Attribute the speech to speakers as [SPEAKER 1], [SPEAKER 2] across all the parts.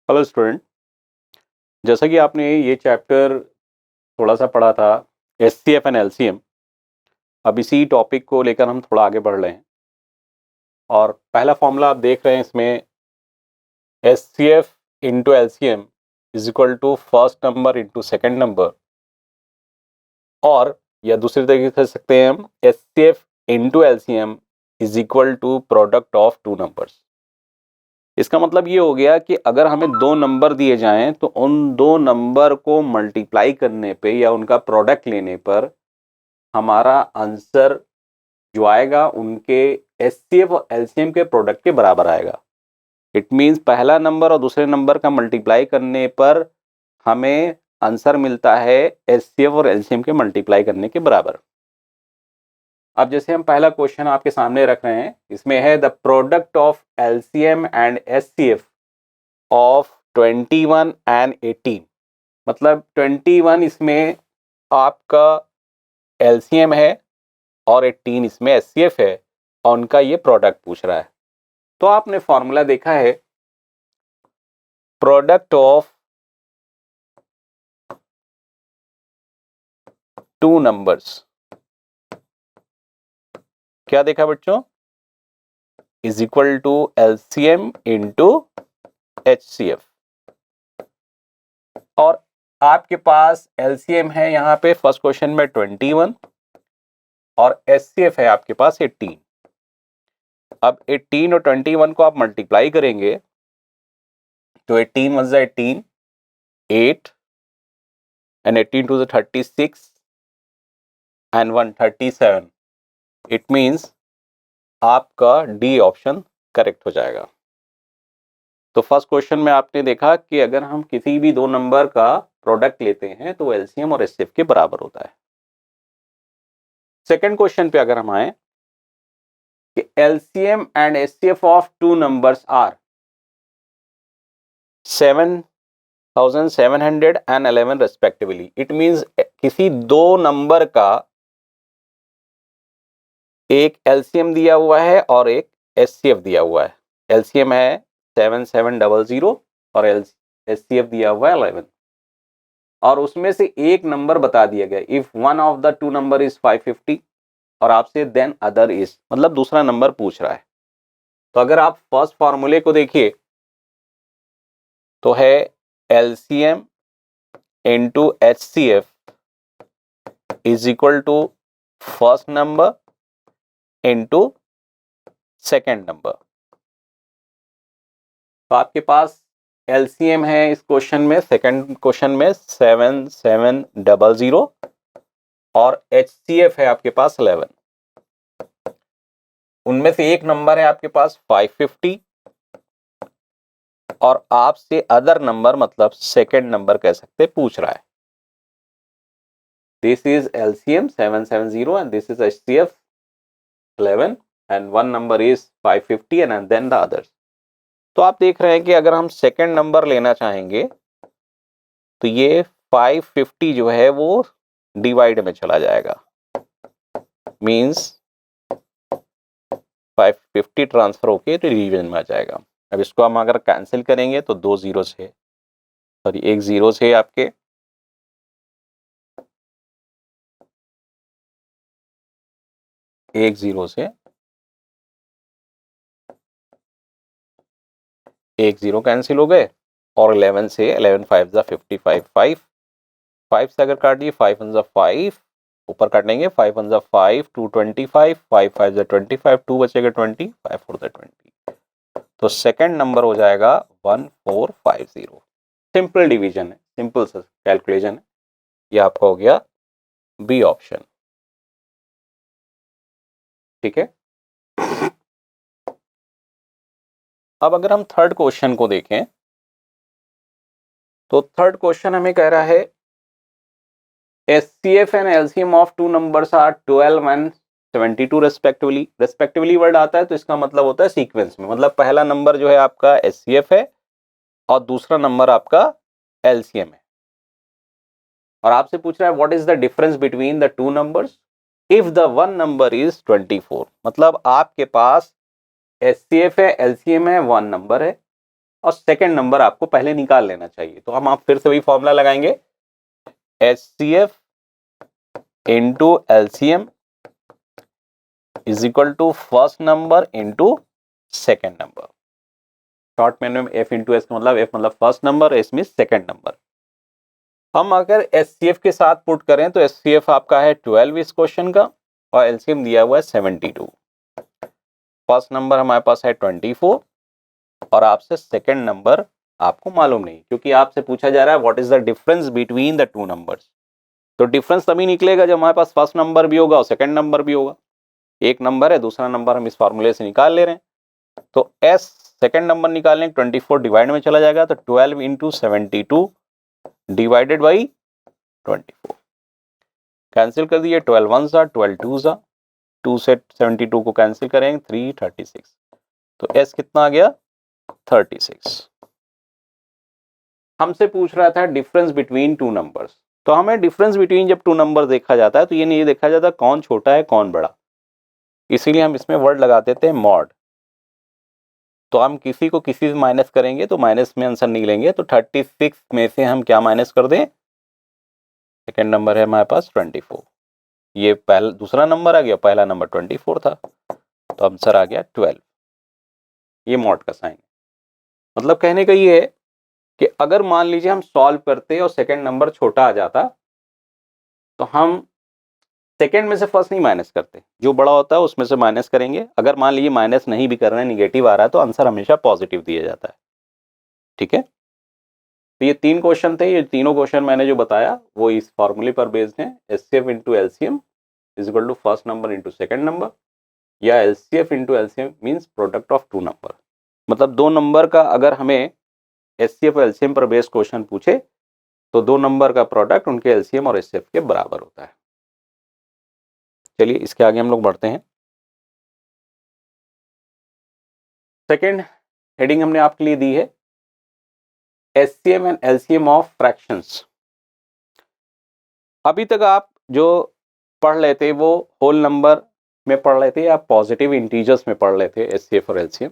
[SPEAKER 1] Hello student, जैसा कि आपने ये चैप्टर थोड़ा सा पढ़ा था एचसीएफ एंड एलसीएम। अब इसी टॉपिक को लेकर हम थोड़ा आगे बढ़ रहे हैं और पहला फॉर्मूला आप देख रहे हैं इसमें HCF into LCM is equal to first number into second number, और या दूसरे तरीके से कह सकते हैं हम HCF into LCM is equal to product of two numbers. इसका मतलब ये हो गया कि अगर हमें दो नंबर दिए जाएं तो उन दो नंबर को मल्टीप्लाई करने पे या उनका प्रोडक्ट लेने पर हमारा आंसर जो आएगा उनके एचसीएफ और एलसीएम के प्रोडक्ट के बराबर आएगा। इट मीन्स पहला नंबर और दूसरे नंबर का मल्टीप्लाई करने पर हमें आंसर मिलता है एचसीएफ और एलसीएम के मल्टीप्लाई करने के बराबर। अब जैसे हम पहला क्वेश्चन आपके सामने रख रहे हैं, इसमें है the product of LCM and HCF of 21 and 18। मतलब 21 इसमें आपका एलसीएम है और 18 इसमें एचसीएफ है और उनका ये प्रोडक्ट पूछ रहा है। तो आपने फॉर्मूला देखा है प्रोडक्ट ऑफ टू नंबर्स, क्या देखा बच्चों, is equal to LCM into HCF. और आपके पास एलसीएम है यहाँ पे फर्स्ट क्वेश्चन में 21 और एचसीएफ है आपके पास 18। अब 18 और 21 को आप मल्टीप्लाई करेंगे तो 18 वन जा 18, 8 and 18 to the 36 and 1 37। It means आपका डी ऑप्शन करेक्ट हो जाएगा। तो फर्स्ट क्वेश्चन में आपने देखा कि अगर हम किसी भी दो नंबर का प्रोडक्ट लेते हैं तो एलसीएम और एचसीएफ के बराबर होता है। सेकंड क्वेश्चन पे अगर हम आए कि LCM and HCF of two numbers are 7711 respectively. It means किसी दो नंबर का एक एलसीएम दिया हुआ है और एक एचसीएफ दिया हुआ है। एलसीएम है 7700 और एचसीएफ दिया हुआ है 11, और उसमें से एक नंबर बता दिया गया if one of the two number is 550 और आपसे देन अदर इज, मतलब दूसरा नंबर पूछ रहा है। तो अगर आप फर्स्ट फॉर्मूले को देखिए तो है LCM into HCF is equal to first number into second number. तो आपके पास एलसीएम है इस क्वेश्चन में, सेकंड क्वेश्चन में 7700 और एचसीएफ है आपके पास 11। उनमें से एक नंबर है आपके पास 550 और आपसे अदर नंबर मतलब सेकंड नंबर कह सकते पूछ रहा है। This is LCM 770 and this is HCF 11 and one number is 550 and then the others। तो आप देख रहे हैं कि अगर हम सेकंड नंबर लेना चाहेंगे तो ये 550 जो है वो डिवाइड में चला जाएगा, मींस 550 ट्रांसफर होके डिवीजन में आ जाएगा। अब इसको हम अगर कैंसिल करेंगे तो दो जीरो से, सॉरी एक जीरो से आपके एक जीरो से एक जीरो कैंसिल हो गए और 11 से 11 5 जा 55, 5 से अगर काट दिए 5 वन जा 5, ऊपर काटेंगे 5 वन जा 5, 225, 5 5 जा 25, 2 बचेगा 20, 5 4 जा 20। तो सेकंड नंबर हो जाएगा 1450। सिंपल डिवीजन है, सिंपल कैलकुलेशन है। ये आपका हो गया बी ऑप्शन। ठीक है। अब अगर हम थर्ड क्वेश्चन को देखें तो थर्ड क्वेश्चन हमें कह रहा है HCF and LCM of two numbers are 12 and 72 respectively. Respectively word आता है तो इसका मतलब होता है सीक्वेंस में, मतलब पहला नंबर जो है आपका एचसीएफ है और दूसरा नंबर आपका एलसीएम है, और आपसे पूछ रहा है what is the difference between the two numbers if the one number is 24। मतलब आपके पास एचसीएफ है, एलसीएम है, वन नंबर है और सेकंड नंबर आपको पहले निकाल लेना चाहिए। तो हम आप फिर से वही फॉर्मूला लगाएंगे, HCF into LCM is equal to first number into second number. Short में F इंटू एस का मतलब F मतलब first number, S mean second number. हम अगर HCF के साथ पुट करें तो HCF आपका है 12 इस क्वेश्चन का और LCM दिया हुआ है 72। फर्स्ट नंबर हमारे पास है 24 और आपसे सेकंड नंबर आपको मालूम नहीं, क्योंकि आपसे पूछा जा रहा है what is the difference between the two numbers. तो डिफरेंस तभी निकलेगा जब हमारे पास फर्स्ट नंबर भी होगा और सेकंड नंबर भी होगा। एक नंबर है, दूसरा नंबर हम इस फॉर्मूले से निकाल ले रहे हैं। तो S सेकंड नंबर निकालने 24 डिवाइड में चला जाएगा, तो 12 इंटू 72 डिवाइडेड बाई 24। कैंसिल कर दिए, 12 1 सा 12 2 सा, 2 से 72 को कैंसिल करेंगे 336। तो S कितना आ गया 36। हमसे पूछ रहा था डिफरेंस बिटवीन टू नंबर्स। तो हमें डिफरेंस बिटवीन जब टू नंबर देखा जाता है तो ये नहीं देखा जाता कौन छोटा है कौन बड़ा, इसीलिए हम इसमें वर्ड लगा देते हैं मॉड। तो हम किसी को किसी से माइनस करेंगे तो माइनस में आंसर निकलेंगे। तो 36 में से हम क्या माइनस कर दें, सेकेंड नंबर है हमारे पास 24, ये पहला दूसरा नंबर आ गया, पहला नंबर 24 था, तो आंसर आ गया 12। ये मॉड का साइन है। मतलब कहने का ये है कि अगर मान लीजिए हम सॉल्व करते और सेकंड नंबर छोटा आ जाता तो हम सेकंड में से फर्स्ट नहीं माइनस करते, जो बड़ा होता है उसमें से माइनस करेंगे। अगर मान लीजिए माइनस नहीं भी कर रहे हैं, निगेटिव आ रहा है, तो आंसर हमेशा पॉजिटिव दिया जाता है। ठीक है, तो ये 3 क्वेश्चन थे। ये तीनों क्वेश्चन मैंने जो बताया वो इस फॉर्मूले पर बेस्ड हैं। HCF into LCM is equal to first number into second number, या LCF into LCM means product of two number. मतलब दो नंबर का अगर हमें HCF और LCM पर बेस्ड क्वेश्चन पूछे तो दो नंबर का प्रोडक्ट उनके LCM और HCF के बराबर होता है। चलिए इसके आगे हम लोग बढ़ते हैं। सेकेंड हेडिंग हमने आपके लिए दी है HCM and LCM of fractions. अभी तक आप जो पढ़ रहे थे वो होल नंबर में पढ़ रहे थे या पॉजिटिव इंटीजर्स में पढ़ रहे थे HCF और LCM।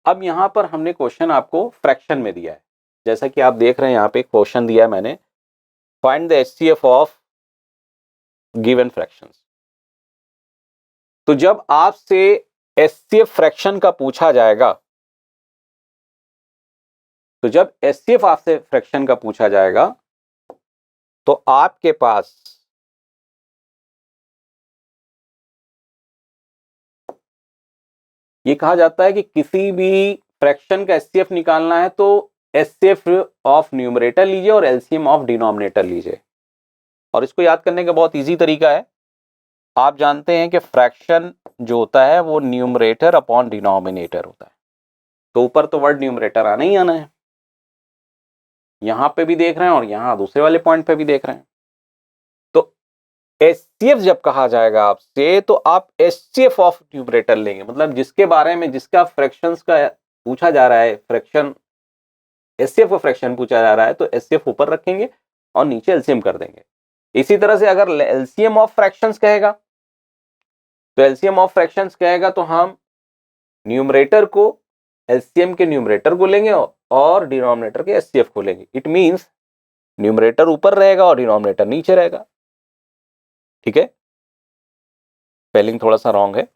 [SPEAKER 1] अब यहां पर हमने क्वेश्चन आपको फ्रैक्शन में दिया है। जैसा कि आप देख रहे हैं यहाँ पे क्वेश्चन दिया है मैंने, find the HCF of given fractions. तो जब आपसे HCF फ्रैक्शन का पूछा जाएगा, तो जब HCF आपसे फ्रैक्शन का पूछा जाएगा तो आपके पास ये कहा जाता है कि किसी भी फ्रैक्शन का HCF निकालना है तो HCF ऑफ न्यूमरेटर लीजिए और LCM ऑफ डिनोमिनेटर लीजिए। और इसको याद करने का बहुत इजी तरीका है। आप जानते हैं कि फ्रैक्शन जो होता है वो न्यूमरेटर अपॉन डिनोमिनेटर होता है। तो ऊपर तो वर्ड न्यूमरेटर आना ही आना है, यहां पे भी देख रहे हैं और यहां दूसरे वाले पॉइंट पे भी देख रहे हैं। तो HCF जब कहा जाएगा आपसे तो आप HCF ऑफ न्यूमरेटर लेंगे, मतलब जिसके बारे में जिसका फ्रैक्शंस का पूछा जा रहा है, फ्रैक्शन HCF का फ्रैक्शन पूछा जा रहा है, तो HCF ऊपर रखेंगे और नीचे LCM कर देंगे। इसी तरह से अगर LCM ऑफ फ्रैक्शंस कहेगा तो LCM ऑफ फ्रैक्शंस कहेगा तो हम न्यूमरेटर को LCM के न्यूमरेटर को लेंगे और डिनोमिनेटर के HCF को लेंगे। इट मींस न्यूमरेटर ऊपर रहेगा और डिनोमिनेटर नीचे रहेगा। ठीक है, स्पेलिंग थोड़ा सा रॉन्ग है।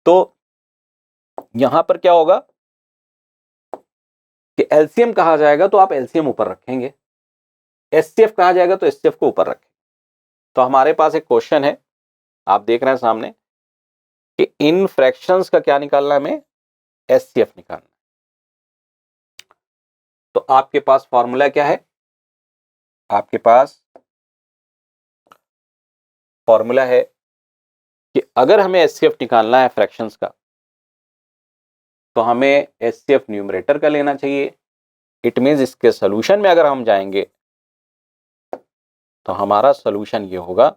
[SPEAKER 1] तो यहां पर क्या होगा कि LCM कहा जाएगा तो आप LCM ऊपर रखेंगे, HCF कहा जाएगा तो HCF को ऊपर रखेंगे। तो हमारे पास एक क्वेश्चन है, आप देख रहे हैं सामने कि इन फ्रैक्शंस का क्या निकालना है, हमें HCF निकालना है। तो आपके पास फॉर्मूला क्या है, आपके पास फॉर्मूला है कि अगर हमें HCF निकालना है फ्रैक्शंस का तो हमें HCF न्यूमरेटर का लेना चाहिए। इट मींस इसके सॉल्यूशन में अगर हम जाएंगे तो हमारा सॉल्यूशन ये होगा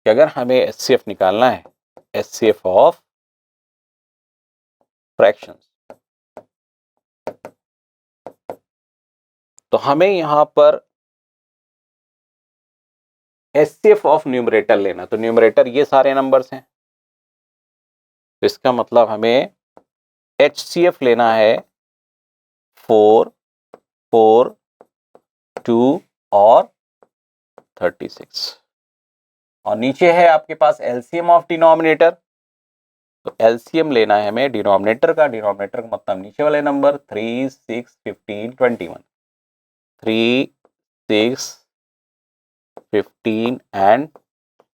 [SPEAKER 1] कि अगर हमें HCF निकालना है, HCF ऑफ फ्रैक्शंस, तो हमें यहां पर HCF ऑफ न्यूमरेटर लेना। तो न्यूमरेटर ये सारे नंबर्स हैं, तो इसका मतलब हमें HCF लेना है 4, 4, 2 और 36 और नीचे है आपके पास एलसीएम ऑफ डिनोमिनेटर। तो एलसीएम लेना है हमें डिनोमिनेटर का मतलब नीचे वाले नंबर 3, 6, 15, 21, 3, 6, 15 एंड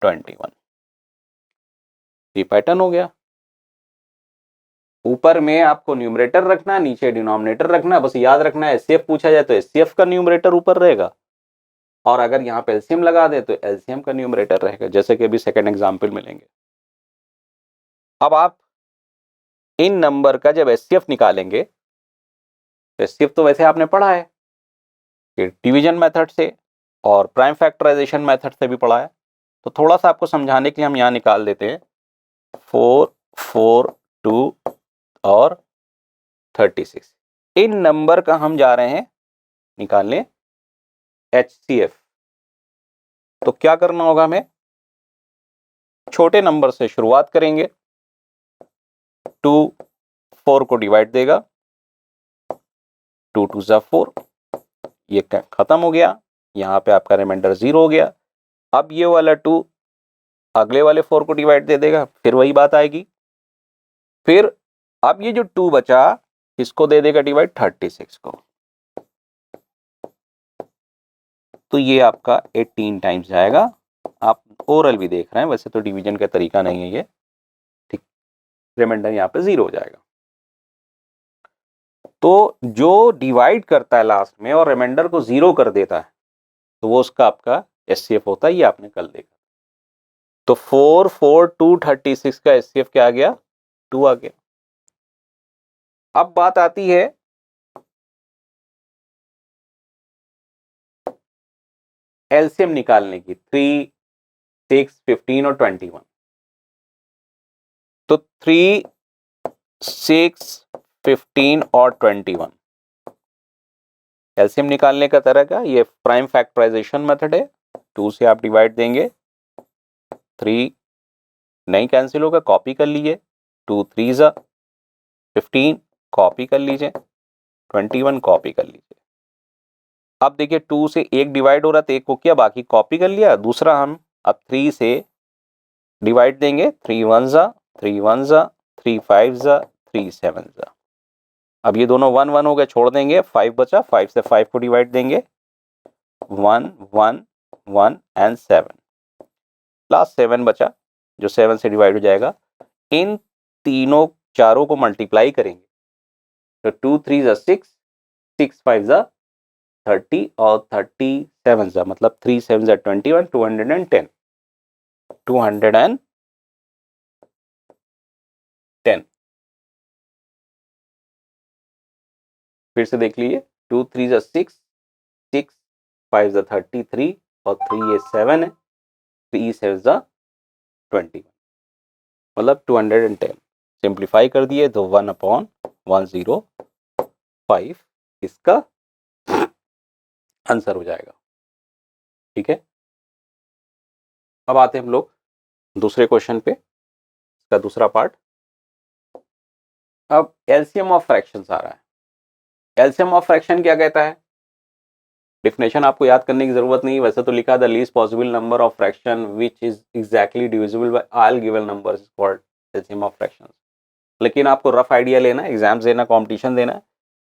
[SPEAKER 1] 21। ये पैटर्न हो गया। ऊपर में आपको न्यूमरेटर रखना है, नीचे डिनोमिनेटर रखना है। बस याद रखना है एचसीएफ पूछा जाए तो एचसीएफ का न्यूमरेटर ऊपर रहेगा और अगर यहाँ पे एलसीएम लगा दे तो एलसीएम का न्यूमरेटर रहेगा, जैसे कि अभी सेकंड एग्जांपल मिलेंगे। अब आप इन नंबर का जब एचसीएफ निकालेंगे तो एचसीएफ तो वैसे आपने पढ़ा है कि डिवीजन मेथड से और प्राइम फैक्टराइजेशन मेथड से भी पढ़ा है। तो थोड़ा सा आपको समझाने के लिए हम यहाँ निकाल देते हैं 4, 4, 2 और 36। इन नंबर का हम जा रहे हैं निकालने HCF। तो क्या करना होगा हमें, छोटे नंबर से शुरुआत करेंगे। 2 4 को डिवाइड देगा, 2 2 4, ये खत्म हो गया। यहाँ पे आपका रिमाइंडर 0 हो गया। अब ये वाला 2 अगले वाले 4 को डिवाइड दे देगा, फिर वही बात आएगी। फिर अब ये जो 2 बचा इसको दे देगा डिवाइड 36 को, तो ये आपका 18 टाइम्स जाएगा। आप ओरल भी देख रहे हैं, वैसे तो डिवीजन का तरीका नहीं है ये, ठीक। रिमाइंडर यहाँ पे 0 हो जाएगा। तो जो डिवाइड करता है लास्ट में और रिमाइंडर को 0 कर देता है तो वो उसका आपका एचसीएफ होता है। ये आपने कल देखा। तो 4, 4, 2, 36 का एचसीएफ क्या आ गया, 2 आ गया। अब बात आती है एलसीएम निकालने की, 3, 6, 15 और 21। तो 3, 6, 15 और 21 एलसीएम निकालने का तरह का ये प्राइम फैक्टराइजेशन मेथड है। 2 से आप डिवाइड देंगे, 3 नहीं कैंसिल होगा, कॉपी कर लीजिए। 2 3 जा 15, कॉपी कर लीजिए। 21 कॉपी कर लीजिए। अब देखिए 2 से 1 डिवाइड हो रहा था, 1 को किया, बाकी कॉपी कर लिया। दूसरा हम अब 3 से डिवाइड देंगे, 3 1 जा 3 1 जा 3 5 जा 3 7 जा। अब ये दोनों 1 1 हो गए, छोड़ देंगे। 5 बचा, 5 से 5 को डिवाइड देंगे, 1 1 1 एंड 7। लास्ट 7 बचा जो 7 से डिवाइड हो जाएगा। इन तीनों चारों को मल्टीप्लाई करेंगे तो 2 3 जा 6, 6 5 जा 30 और 37 जा मतलब 3 7 जा 21, 210, 210। फिर से देख लीजिए, 2 3 जा 6, 6 5 जा 33 और 3 ये 7 है, 3 7 जा 21 मतलब 210। सिंप्लीफाई कर दिए तो 1/105 इसका आंसर हो जाएगा। ठीक है, अब आते हैं हम लोग दूसरे क्वेश्चन पे, इसका दूसरा पार्ट। अब एलसीएम ऑफ फ्रैक्शंस आ रहा है। एलसीएम ऑफ फ्रैक्शन क्या कहता है, डिफिनेशन आपको याद करने की जरूरत नहीं, वैसे तो लिखा the least possible number of fraction which is exactly divisible by all given numbers is called LCM of fractions. लेकिन आपको रफ आइडिया लेना है, एग्जाम्स देना, कंपटीशन देना है।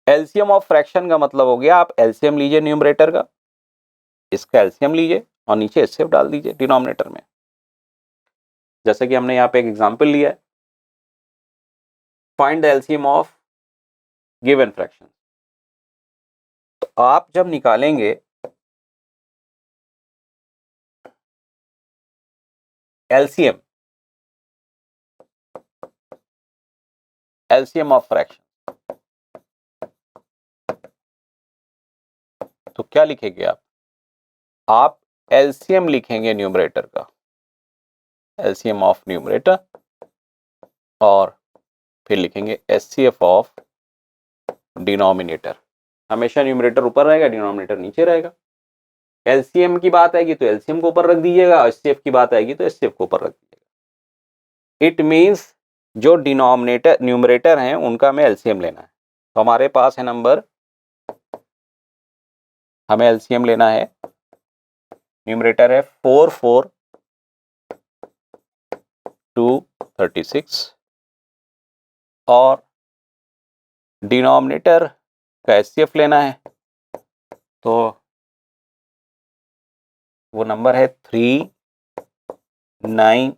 [SPEAKER 1] एलसीएम ऑफ फ्रैक्शन का मतलब हो गया, आप एलसीएम लीजिए न्यूमरेटर का, इसका एलसीएम लीजिए और नीचे एचसीएफ डाल दीजिए डिनोमिनेटर में। जैसे कि हमने यहाँ पे एक एग्जाम्पल लिया है, find the LCM of given fraction. तो आप जब निकालेंगे एलसीएम ऑफ फ्रैक्शन तो क्या लिखेंगे आप एलसीएम लिखेंगे न्यूमरेटर का, एलसीएम ऑफ न्यूमरेटर, और फिर लिखेंगे एचसीएफ ऑफ डिनोमिनेटर। हमेशा न्यूमरेटर ऊपर रहेगा, डिनोमिनेटर नीचे रहेगा। एलसीएम की बात आएगी तो एलसीएम को ऊपर रख दीजिएगा, एचसीएफ की बात आएगी तो एचसीएफ को ऊपर रख दीजिएगा। इट मींस जो डिनोमिनेटर न्यूमरेटर हैं उनका हमें एलसीएम लेना है। तो हमारे पास है नंबर, हमें एलसीएम लेना है। न्यूमरेटर है 4 4 2 36 और डिनोमिनेटर का एचसीएफ लेना है। तो वो नंबर है 3 9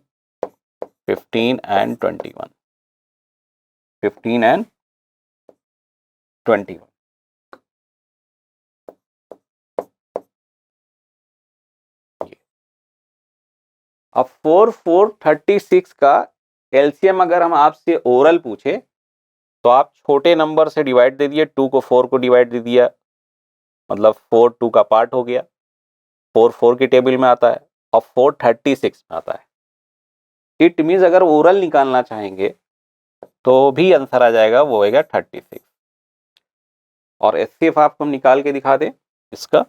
[SPEAKER 1] 15 एंड 21, 15 एंड 21। अब 4 4 36 का एलसीएम अगर हम आपसे ओरल पूछे तो आप छोटे नंबर से डिवाइड दे दिए, 2 को 4 को डिवाइड दे दिया, मतलब 4 2 का पार्ट हो गया, 4 4 की टेबल में आता है और 4 36 में आता है। इट मीन्स अगर ओरल निकालना चाहेंगे तो भी आंसर आ जाएगा, वो होगा 36। और एचसीएफ आपको हम निकाल के दिखा दें इसका।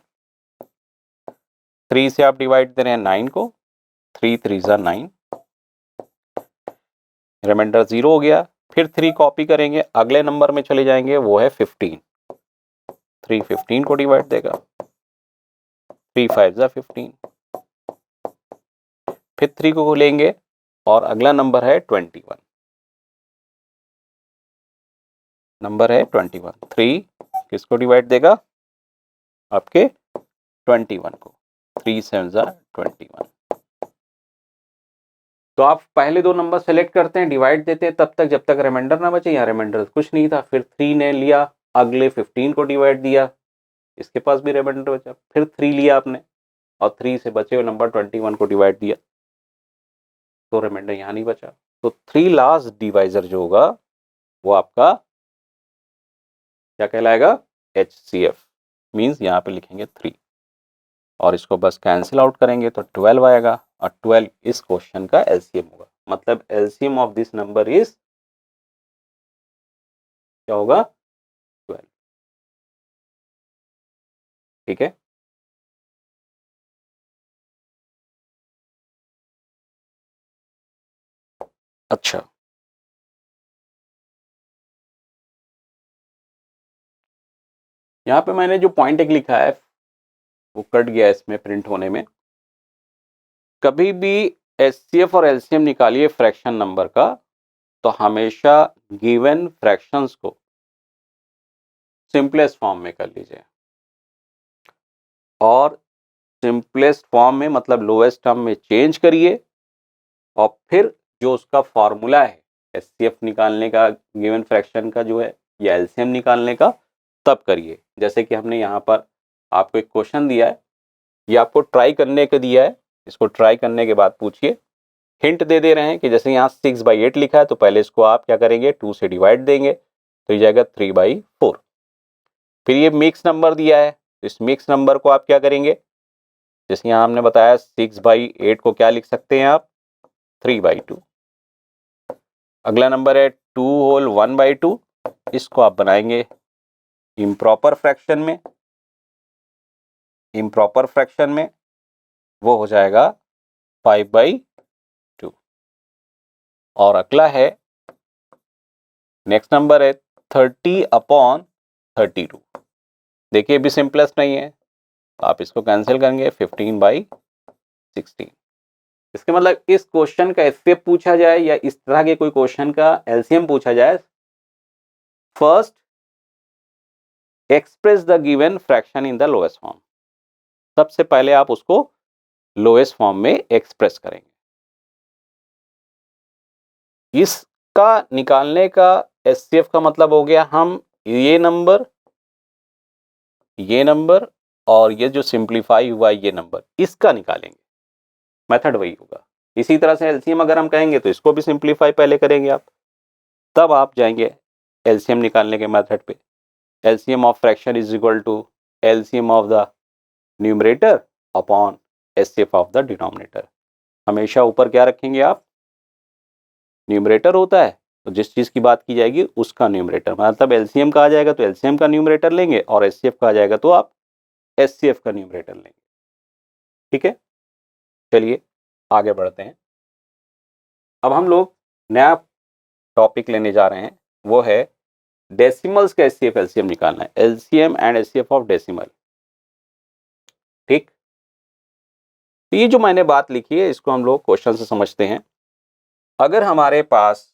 [SPEAKER 1] 3 से आप डिवाइड दे रहे हैं 9 को, 3 3 जा 9, रिमाइंडर 0 हो गया। फिर 3 कॉपी करेंगे, अगले नंबर में चले जाएंगे, वो है 15। 3 15 को डिवाइड देगा, 3 5 जा 15। फिर 3 को लेंगे और अगला नंबर है 21, नंबर है 21। 3 किसको डिवाइड देगा, आपके 21 को, 3 7 जा 21। तो आप पहले दो नंबर सेलेक्ट करते हैं, डिवाइड देते हैं तब तक जब तक रिमाइंडर ना बचे। यहाँ रिमाइंडर कुछ नहीं था। फिर 3 ने लिया, अगले 15 को डिवाइड दिया, इसके पास भी रिमाइंडर बचा। फिर 3 लिया आपने और 3 से बचे हुए नंबर 21 को डिवाइड दिया, तो रिमाइंडर यहाँ नहीं बचा। तो 3 लास्ट डिवाइजर जो होगा वो आपका क्या कहलाएगा, HCF। मीन्स यहाँ पे लिखेंगे 3 और इसको बस कैंसिल आउट करेंगे तो 12 आएगा और 12 इस क्वेश्चन का एलसीएम होगा। मतलब LCM of this number is क्या होगा, 12। ठीक है। अच्छा, यहाँ पे मैंने जो पॉइंट एक लिखा है वो कट गया इसमें प्रिंट होने में। कभी भी एचसीएफ और एलसीएम निकालिए फ्रैक्शन नंबर का तो हमेशा गिवन फ्रैक्शंस को सिंपलेस्ट फॉर्म में कर लीजिए। और सिंपलेस्ट फॉर्म में मतलब लोएस्ट टर्म में चेंज करिए और फिर जो उसका फॉर्मूला है एचसीएफ निकालने का, गिवन फ्रैक्शन का जो है, या एलसीएम निकालने का, तब करिए। जैसे कि हमने यहाँ पर आपको एक क्वेश्चन दिया है, ये आपको ट्राई करने को दिया है, इसको ट्राई करने के बाद पूछिए। हिंट दे दे रहे हैं कि जैसे यहाँ 6/8 लिखा है तो पहले इसको आप क्या करेंगे, 2 से डिवाइड देंगे तो ये जाएगा 3/4। फिर ये मिक्स नंबर दिया है, इस मिक्स नंबर को आप क्या करेंगे, जैसे यहाँ हमने बताया 6/8 को क्या लिख सकते हैं आप, 3/2। अगला नंबर है 2 होल 1/2, इसको आप बनाएंगे इम्प्रॉपर फ्रैक्शन में, इम्प्रॉपर फ्रैक्शन में वो हो जाएगा 5/2। और अगला है नेक्स्ट नंबर है 30/32। देखिए भी सिंपलेस्ट नहीं है, आप इसको कैंसिल करेंगे 15/16। इसके मतलब इस क्वेश्चन का एचसीएफ पूछा जाए या इस तरह के कोई क्वेश्चन का एलसीएम पूछा जाए, first express the given fraction in the lowest form. सबसे पहले आप उसको लोएस्ट फॉर्म में एक्सप्रेस करेंगे। इसका निकालने का एचसीएफ का मतलब हो गया, हम ये नंबर और ये जो सिंप्लीफाई हुआ ये नंबर, इसका निकालेंगे। मेथड वही होगा। इसी तरह से एलसीएम अगर हम कहेंगे तो इसको भी सिंप्लीफाई पहले करेंगे आप, तब आप जाएंगे एलसीएम निकालने के मेथड पे। LCM of fraction is equal to LCM of the numerator upon HCF of the denominator. हमेशा ऊपर क्या रखेंगे आप, न्यूमरेटर होता है तो जिस चीज की बात की जाएगी उसका न्यूमरेटर, मतलब एलसीएम का आ जाएगा तो एलसीएम का न्यूमरेटर लेंगे और एचसीएफ का आ जाएगा तो आप एचसीएफ का न्यूमरेटर लेंगे। ठीक है, चलिए आगे बढ़ते हैं। अब हम लोग नया टॉपिक लेने जा रहे हैं वो है डेसिमल्स का एचसीएफ एलसीएम निकालना है, LCM and HCF of decimal. ठीक, तो ये जो मैंने बात लिखी है इसको हम लोग क्वेश्चन से समझते हैं। अगर हमारे पास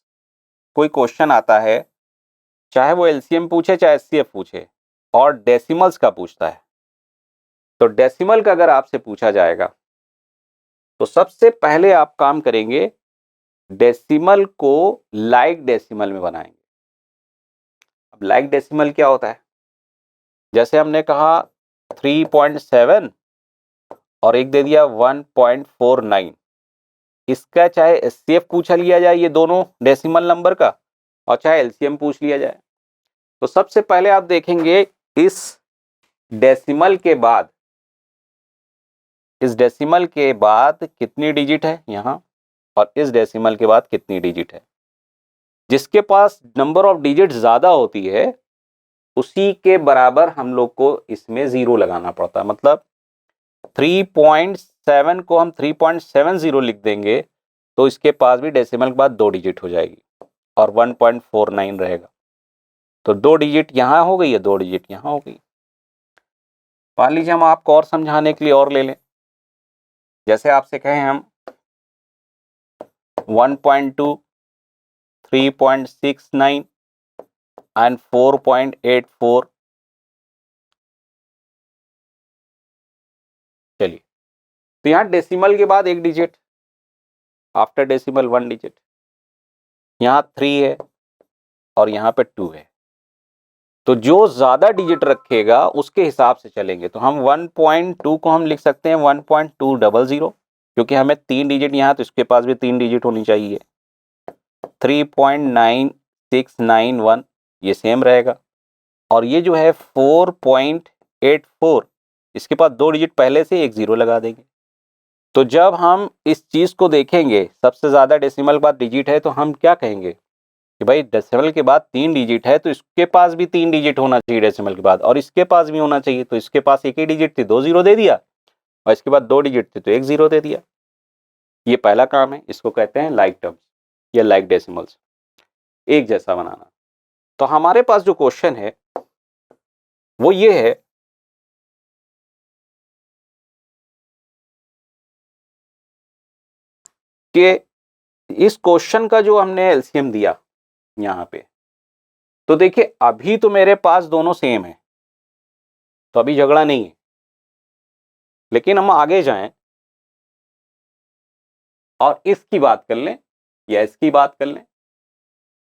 [SPEAKER 1] कोई क्वेश्चन आता है, चाहे वो एलसीएम पूछे चाहे एचसीएफ पूछे, और डेसिमल्स का पूछता है, तो डेसिमल का अगर आपसे पूछा जाएगा तो सबसे पहले आप काम करेंगे, डेसिमल को लाइक डेसिमल में बनाएंगे। अब लाइक डेसिमल क्या होता है? जैसे हमने कहा 3.7 और एक दे दिया 1.49, इसका चाहे एचसीएफ पूछा लिया जाए ये दोनों डेसिमल नंबर का, और चाहे एलसीएम पूछ लिया जाए। तो सबसे पहले आप देखेंगे इस डेसिमल के बाद, इस डेसिमल के बाद कितनी डिजिट है यहाँ, और इस डेसिमल के बाद कितनी डिजिट है। जिसके पास नंबर ऑफ डिजिट ज्यादा होती है उसी के बराबर हम लोग को इसमें जीरो लगाना पड़ता है। मतलब 3.7 को हम 3.70 लिख देंगे तो इसके पास भी डेसिमल के बाद 2 डिजिट हो जाएगी और 1.49 रहेगा। तो 2 डिजिट यहाँ हो गई है, 2 डिजिट यहाँ हो गई। मान लीजिए हम आपको और समझाने के लिए और ले लें, जैसे आपसे कहें हम 1.2, 3.69 एंड 4.84। चलिए, तो यहाँ डेसिमल के बाद 1 डिजिट, आफ्टर डेसिमल 1 डिजिट, यहाँ 3 है और यहाँ पे 2 है। तो जो ज्यादा डिजिट रखेगा उसके हिसाब से चलेंगे। तो हम 1.2 को हम लिख सकते हैं 1.200, क्योंकि हमें 3 डिजिट यहाँ, तो इसके पास भी 3 डिजिट होनी चाहिए। 3.9691 ये सेम रहेगा, और ये जो है 4.84, इसके पास 2 डिजिट पहले से, एक जीरो लगा देंगे। तो जब हम इस चीज को देखेंगे, सबसे ज्यादा डेसिमल के बाद डिजिट है, तो हम क्या कहेंगे कि भाई डेसिमल के बाद 3 डिजिट है तो इसके पास भी 3 डिजिट होना चाहिए डेसिमल के बाद, और इसके पास भी होना चाहिए। तो इसके पास एक ही डिजिट थी, 2 जीरो दे दिया, और इसके बाद 2 डिजिट थे तो 1 जीरो दे दिया। ये पहला काम है, इसको कहते हैं लाइक टर्म्स या लाइक डेसिमल्स, एक जैसा बनाना। तो हमारे पास जो क्वेश्चन है वो ये है कि इस क्वेश्चन का जो हमने एलसीएम दिया यहां पे, तो देखिए अभी तो मेरे पास दोनों सेम है, तो अभी झगड़ा नहीं है। लेकिन हम आगे जाएं और इसकी बात कर लें या इसकी बात कर लें,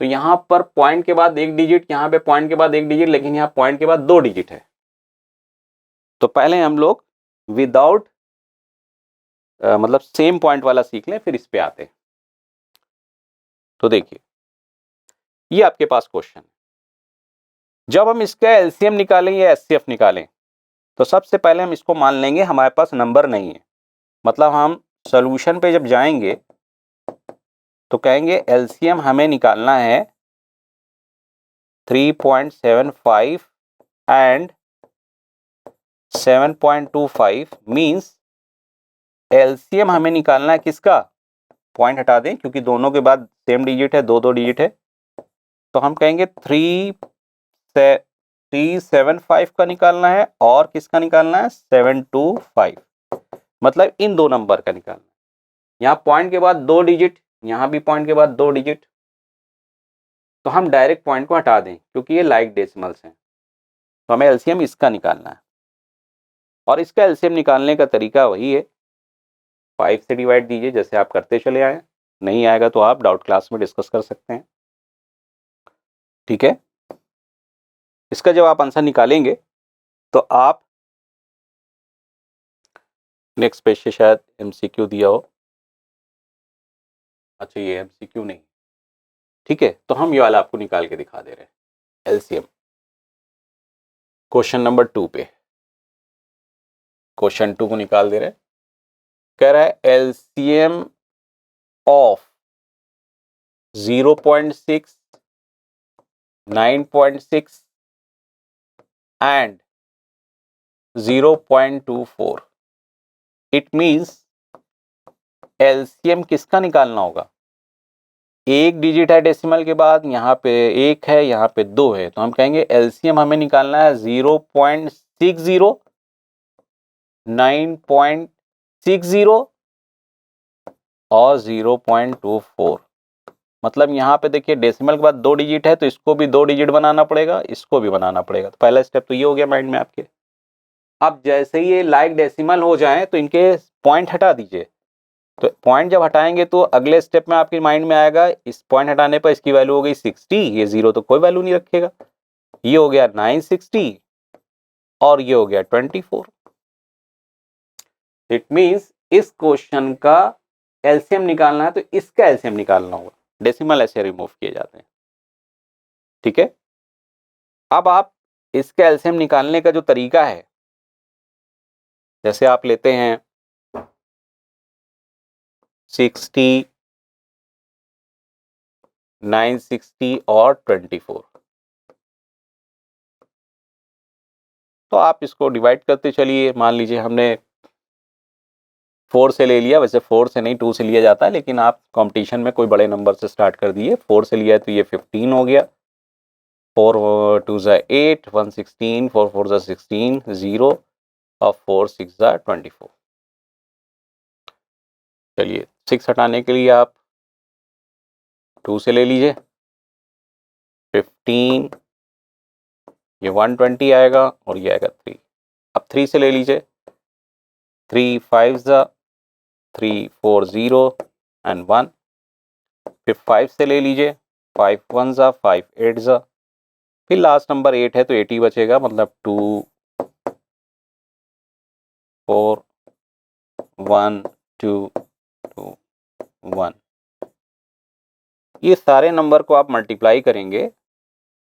[SPEAKER 1] तो यहां पर पॉइंट के बाद 1 डिजिट, यहां पे पॉइंट के बाद 1 डिजिट, लेकिन यहां पॉइंट के बाद 2 डिजिट है। तो पहले हम लोग विदाउट मतलब सेम पॉइंट वाला सीख लें, फिर इस पे आते हैं। तो देखिए ये आपके पास क्वेश्चन है, जब हम इसका एलसीएम निकालें या एचसीएफ निकालें, तो सबसे पहले हम इसको मान लेंगे हमारे पास नंबर नहीं है। मतलब हम सॉल्यूशन पे जब जाएंगे तो कहेंगे एलसीएम हमें निकालना है 3.75 एंड 7.25, मींस एलसीएम हमें निकालना है किसका, पॉइंट हटा दें क्योंकि दोनों के बाद सेम डिजिट है, 2 डिजिट है। तो हम कहेंगे 375 का निकालना है और किसका निकालना है, 725। मतलब इन दो नंबर का निकालना है। यहाँ पॉइंट के बाद 2 डिजिट, यहाँ भी पॉइंट के बाद 2 डिजिट, तो हम डायरेक्ट पॉइंट को हटा दें क्योंकि ये लाइक डेसिमल्स हैं। तो हमें एलसीएम इसका निकालना है, और इसका एलसीएम निकालने का तरीका वही है, 5 से डिवाइड दीजिए जैसे आप करते चले आए। नहीं आएगा तो आप डाउट क्लास में डिस्कस कर सकते हैं, ठीक है। इसका जब आप आंसर निकालेंगे तो आप नेक्स्ट पेज से शायद एमसीक्यू दिया हो, अच्छा ये एमसीक्यू नहीं, ठीक है। तो हम ये वाला आपको निकाल के दिखा दे रहे हैं एलसीएम। क्वेश्चन नंबर 2 पे, क्वेश्चन 2 को निकाल दे रहे हैं। कह रहा है LCM of 0.6, 9.6 and 0.24। It means LCM किसका निकालना होगा, एक डिजिट है डेसिमल के बाद, यहाँ पे 1 है, यहाँ पे 2 है, तो हम कहेंगे एलसीएम हमें निकालना है 0.60, 9.60 और 0.24। मतलब यहाँ पे देखिए डेसिमल के बाद 2 डिजिट है तो इसको भी 2 डिजिट बनाना पड़ेगा, इसको भी बनाना पड़ेगा। तो पहला स्टेप तो ये हो गया माइंड में आपके। अब जैसे ही ये लाइक डेसिमल हो जाए तो इनके पॉइंट हटा दीजिए। तो पॉइंट जब हटाएंगे तो अगले स्टेप में आपके माइंड में आएगा, इस पॉइंट हटाने पर इसकी वैल्यू हो गई 60, ये 0 तो कोई वैल्यू नहीं रखेगा, ये हो गया 960 और ये हो गया 24। इट मींस इस क्वेश्चन का एलसीएम निकालना है तो इसका एलसीएम निकालना होगा। डेसिमल ऐसे रिमूव किए जाते हैं, ठीक है। अब आप इसका एलसीएम निकालने का जो तरीका है, जैसे आप लेते हैं 60, 960 और 24, तो आप इसको डिवाइड करते चलिए। मान लीजिए हमने 4 से ले लिया, वैसे 4 से नहीं 2 से लिया जाता है, लेकिन आप कंपटीशन में कोई बड़े नंबर से स्टार्ट कर दिए। 4 से लिया तो ये 15 हो गया, 4 2 ज़ा 8, 1 16, 4 4 ज़ा 16, 0 और 4 6 ज़ा 24। चलिए 6 हटाने के लिए आप 2 से ले लीजिए, 15, ये 120 आएगा और ये आएगा 3। अब 3 से ले लीजिए, 3 5 ज़ा 3 4 0 एंड 1। फिर 5 से ले लीजिए, 5 1 ज़ा 5 8 ज़ा, फिर लास्ट नंबर 8 है तो 8 ही बचेगा, मतलब 2 4 1 2 2 1। ये सारे नंबर को आप मल्टीप्लाई करेंगे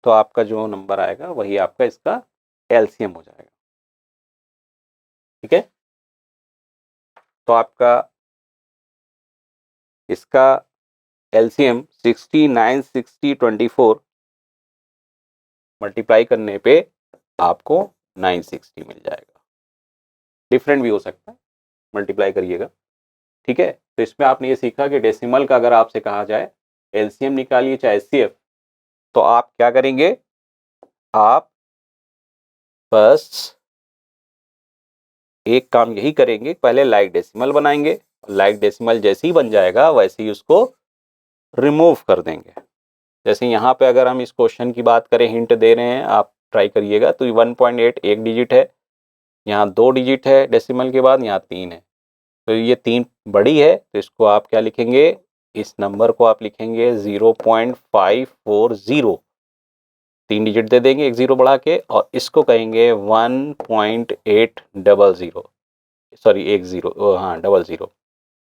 [SPEAKER 1] तो आपका जो नंबर आएगा वही आपका इसका एलसीएम हो जाएगा, ठीक है। तो आपका इसका एलसीएम 60, 960, 24 मल्टीप्लाई करने पे आपको 960 मिल जाएगा। डिफरेंट भी हो सकता है, मल्टीप्लाई करिएगा, ठीक है। तो इसमें आपने ये सीखा कि डेसिमल का अगर आपसे कहा जाए एलसीएम निकालिए चाहे एचसीएफ, तो आप क्या करेंगे, आप बस एक काम यही करेंगे, पहले लाइक डेसिमल बनाएंगे, लाइक डेसिमल जैसे ही बन जाएगा वैसे ही उसको रिमूव कर देंगे। जैसे यहाँ पे अगर हम इस क्वेश्चन की बात करें, हिंट दे रहे हैं, आप ट्राई करिएगा। तो 1.8 एक डिजिट है, यहाँ 2 डिजिट है डेसिमल के बाद, यहाँ 3 है, तो ये 3 बड़ी है, तो इसको आप क्या लिखेंगे, इस नंबर को आप लिखेंगे 0.540, 3 डिजिट दे देंगे, एक 0 बढ़ा के, और इसको कहेंगे 1.800, सॉरी एक 0, हाँ 00।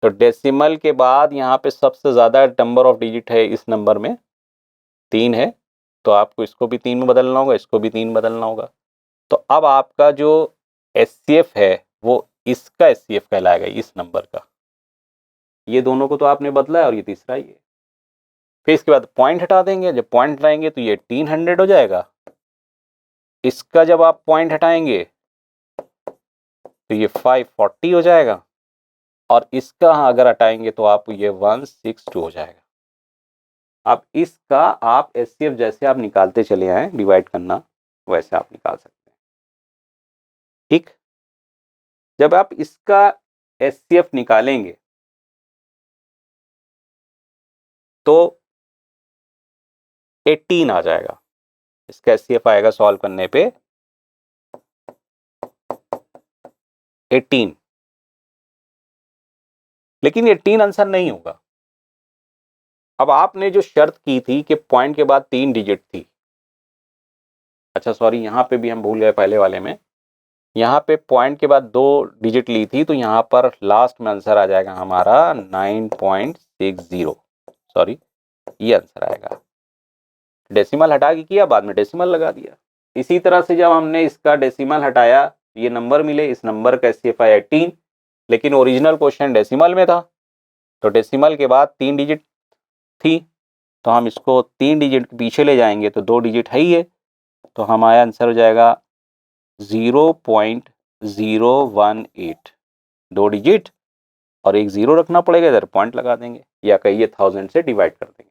[SPEAKER 1] तो डेसिमल के बाद यहाँ पे सबसे ज़्यादा नंबर ऑफ डिजिट है इस नंबर में, 3 है, तो आपको इसको भी 3 में बदलना होगा, इसको भी 3 बदलना होगा। तो अब आपका जो एचसीएफ है वो इसका एचसीएफ कहलाएगा, इस नंबर का। ये दोनों को तो आपने बदला है और ये तीसरा ही है। फिर इसके बाद पॉइंट हटा देंगे, जब पॉइंट हटाएंगे तो ये 1800 हो जाएगा। इसका जब आप पॉइंट हटाएंगे तो ये 540 हो जाएगा, और इसका अगर हटाएंगे तो आप ये 162 हो जाएगा। अब इसका आप एचसीएफ जैसे आप निकालते चले आए, डिवाइड करना वैसे आप निकाल सकते हैं, ठीक। जब आप इसका एचसीएफ निकालेंगे तो 18 आ जाएगा, इसका एचसीएफ आएगा सॉल्व करने पे 18, लेकिन 18 आंसर नहीं होगा। अब आपने जो शर्त की थी कि पॉइंट के बाद 3 डिजिट थी, अच्छा सॉरी यहाँ पे भी हम भूल गए पहले वाले में, यहाँ पे पॉइंट के बाद 2 डिजिट ली थी, तो यहाँ पर लास्ट में आंसर आ जाएगा हमारा 9.60, सॉरी ये आंसर आएगा। डेसिमल हटा के किया, बाद में डेसिमल लगा दिया। इसी तरह से जब हमने इसका डेसिमल हटाया, ये नंबर मिले, इस नंबर का एचसीएफ आया 18, लेकिन ओरिजिनल क्वेश्चन डेसिमल में था, तो डेसिमल के बाद 3 डिजिट थी, तो हम इसको 3 डिजिट पीछे ले जाएंगे तो 2 डिजिट है ही है, तो हमारा आंसर हो जाएगा 0.018, 2 डिजिट और एक 0 रखना पड़ेगा, इधर पॉइंट लगा देंगे, या कहिए 1000 से डिवाइड कर देंगे।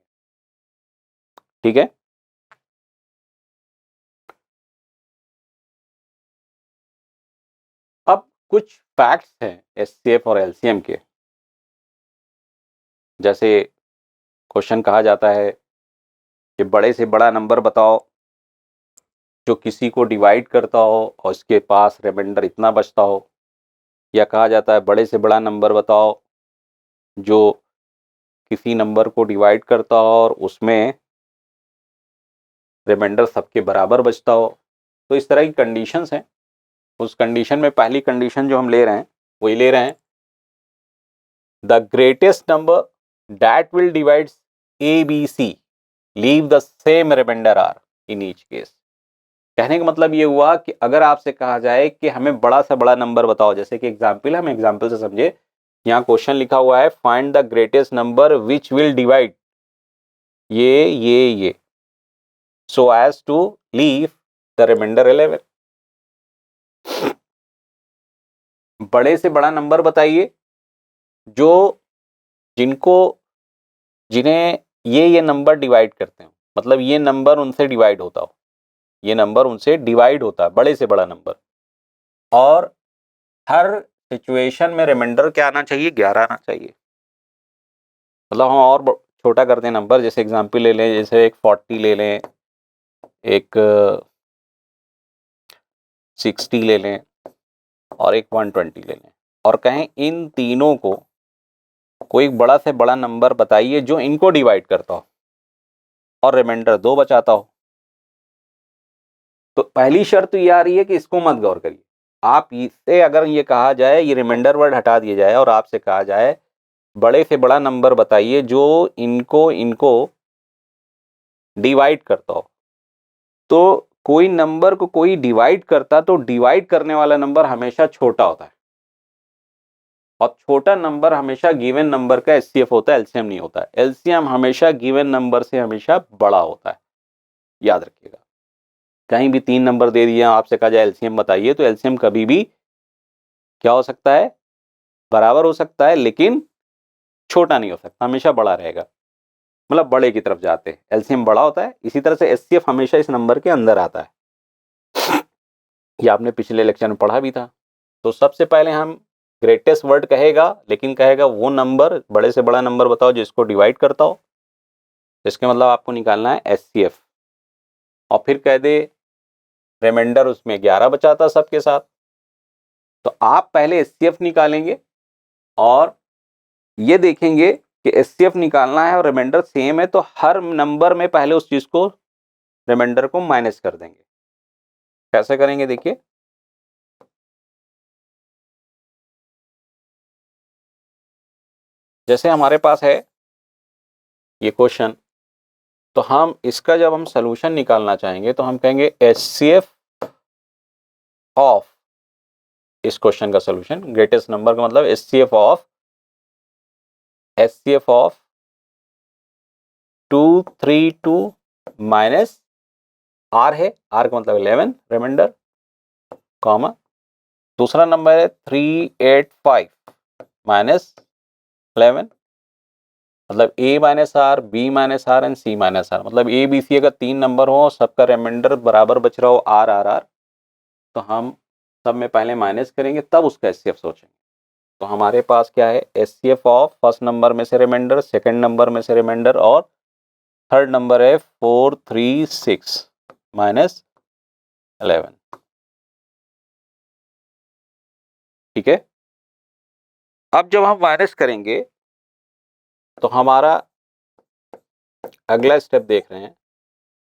[SPEAKER 1] ठीक है। अब कुछ फैक्ट्स हैं एचसीएफ और एलसीएम के। जैसे क्वेश्चन कहा जाता है कि बड़े से बड़ा नंबर बताओ जो किसी को डिवाइड करता हो और उसके पास रिमाइंडर इतना बचता हो, या कहा जाता है बड़े से बड़ा नंबर बताओ जो किसी नंबर को डिवाइड करता हो और उसमें रिमाइंडर सबके बराबर बचता हो। तो इस तरह की कंडीशंस हैं। उस कंडीशन में पहली कंडीशन जो हम ले रहे हैं वही ले रहे हैं, the greatest number that will divide A B C leave the same remainder are in each case. कहने का मतलब ये हुआ कि अगर आपसे कहा जाए कि हमें बड़ा से बड़ा नंबर बताओ, जैसे कि एग्जाम्पल, हम एग्जाम्पल से समझे, यहाँ क्वेश्चन लिखा हुआ है find the greatest number which will divide ये so as to leave the remainder 11। बड़े से बड़ा नंबर बताइए जो जिन्हें ये नंबर डिवाइड करते हो, मतलब ये नंबर उनसे डिवाइड होता हो, ये नंबर उनसे डिवाइड होता है, बड़े से बड़ा नंबर। और हर सिचुएशन में रिमाइंडर क्या आना चाहिए, 11 आना चाहिए। मतलब हम और छोटा करते हैं नंबर, जैसे एग्जांपल ले लें, जैसे एक 40 ले लें, एक 60 ले लें और एक 120 ले लें, और कहें इन तीनों को कोई बड़ा से बड़ा नंबर बताइए जो इनको डिवाइड करता हो और रिमाइंडर 2 बचाता हो। तो पहली शर्त ये आ रही है कि इसको मत गौर करिए। आप इससे अगर ये कहा जाए, ये रिमाइंडर वर्ड हटा दिया जाए और आपसे कहा जाए बड़े से बड़ा नंबर बताइए जो इनको डिवाइड करता हो, तो कोई नंबर को कोई डिवाइड करता तो डिवाइड करने वाला नंबर हमेशा छोटा होता है, और छोटा नंबर हमेशा गिवन नंबर का एचसीएफ होता है, एलसीएम नहीं होता है। एलसीएम हमेशा गिवन नंबर से हमेशा बड़ा होता है, याद रखिएगा। कहीं भी 3 नंबर दे दिए, आपसे कहा जाए एलसीएम बताइए, तो एलसीएम कभी भी क्या हो सकता है, बराबर हो सकता है, लेकिन छोटा नहीं हो सकता, हमेशा बड़ा रहेगा, मतलब बड़े की तरफ जाते हैं, एलसीएम बड़ा होता है। इसी तरह से एचसीएफ हमेशा इस नंबर के अंदर आता है, ये आपने पिछले लेक्चर में पढ़ा भी था। तो सबसे पहले हम ग्रेटेस्ट वर्ड कहेगा, लेकिन कहेगा वो नंबर, बड़े से बड़ा नंबर बताओ जिसको डिवाइड करता हो, इसके मतलब आपको निकालना है एचसीएफ, और फिर कह दे रिमाइंडर उसमें 11 बचाता सबके साथ। तो आप पहले एचसीएफ निकालेंगे और ये देखेंगे कि एचसीएफ निकालना है और रिमाइंडर सेम है, तो हर नंबर में पहले उस चीज को, रिमाइंडर को माइनस कर देंगे। कैसे करेंगे देखिए, जैसे हमारे पास है ये क्वेश्चन, तो हम इसका जब हम सॉल्यूशन निकालना चाहेंगे तो हम कहेंगे एचसीएफ ऑफ, इस क्वेश्चन का सॉल्यूशन, ग्रेटेस्ट नंबर का मतलब एचसीएफ ऑफ 232 माइनस आर है, आर का मतलब 11 रिमाइंडर, कॉमा दूसरा नंबर है 385 माइनस 11, मतलब A minus R, B minus R and C minus R. मतलब ए बी सी अगर 3 नंबर हो, सबका रिमाइंडर बराबर बच रहा हो आर आर आर, तो हम सब में पहले माइनस करेंगे, तब उसका एचसीएफ सोचेंगे। तो हमारे पास क्या है, एचसीएफ ऑफ फर्स्ट नंबर में से रिमाइंडर, सेकंड नंबर में से रिमाइंडर, और थर्ड नंबर है 436 माइनस 11। ठीक है। अब जब हम माइनस करेंगे तो हमारा अगला स्टेप देख रहे हैं,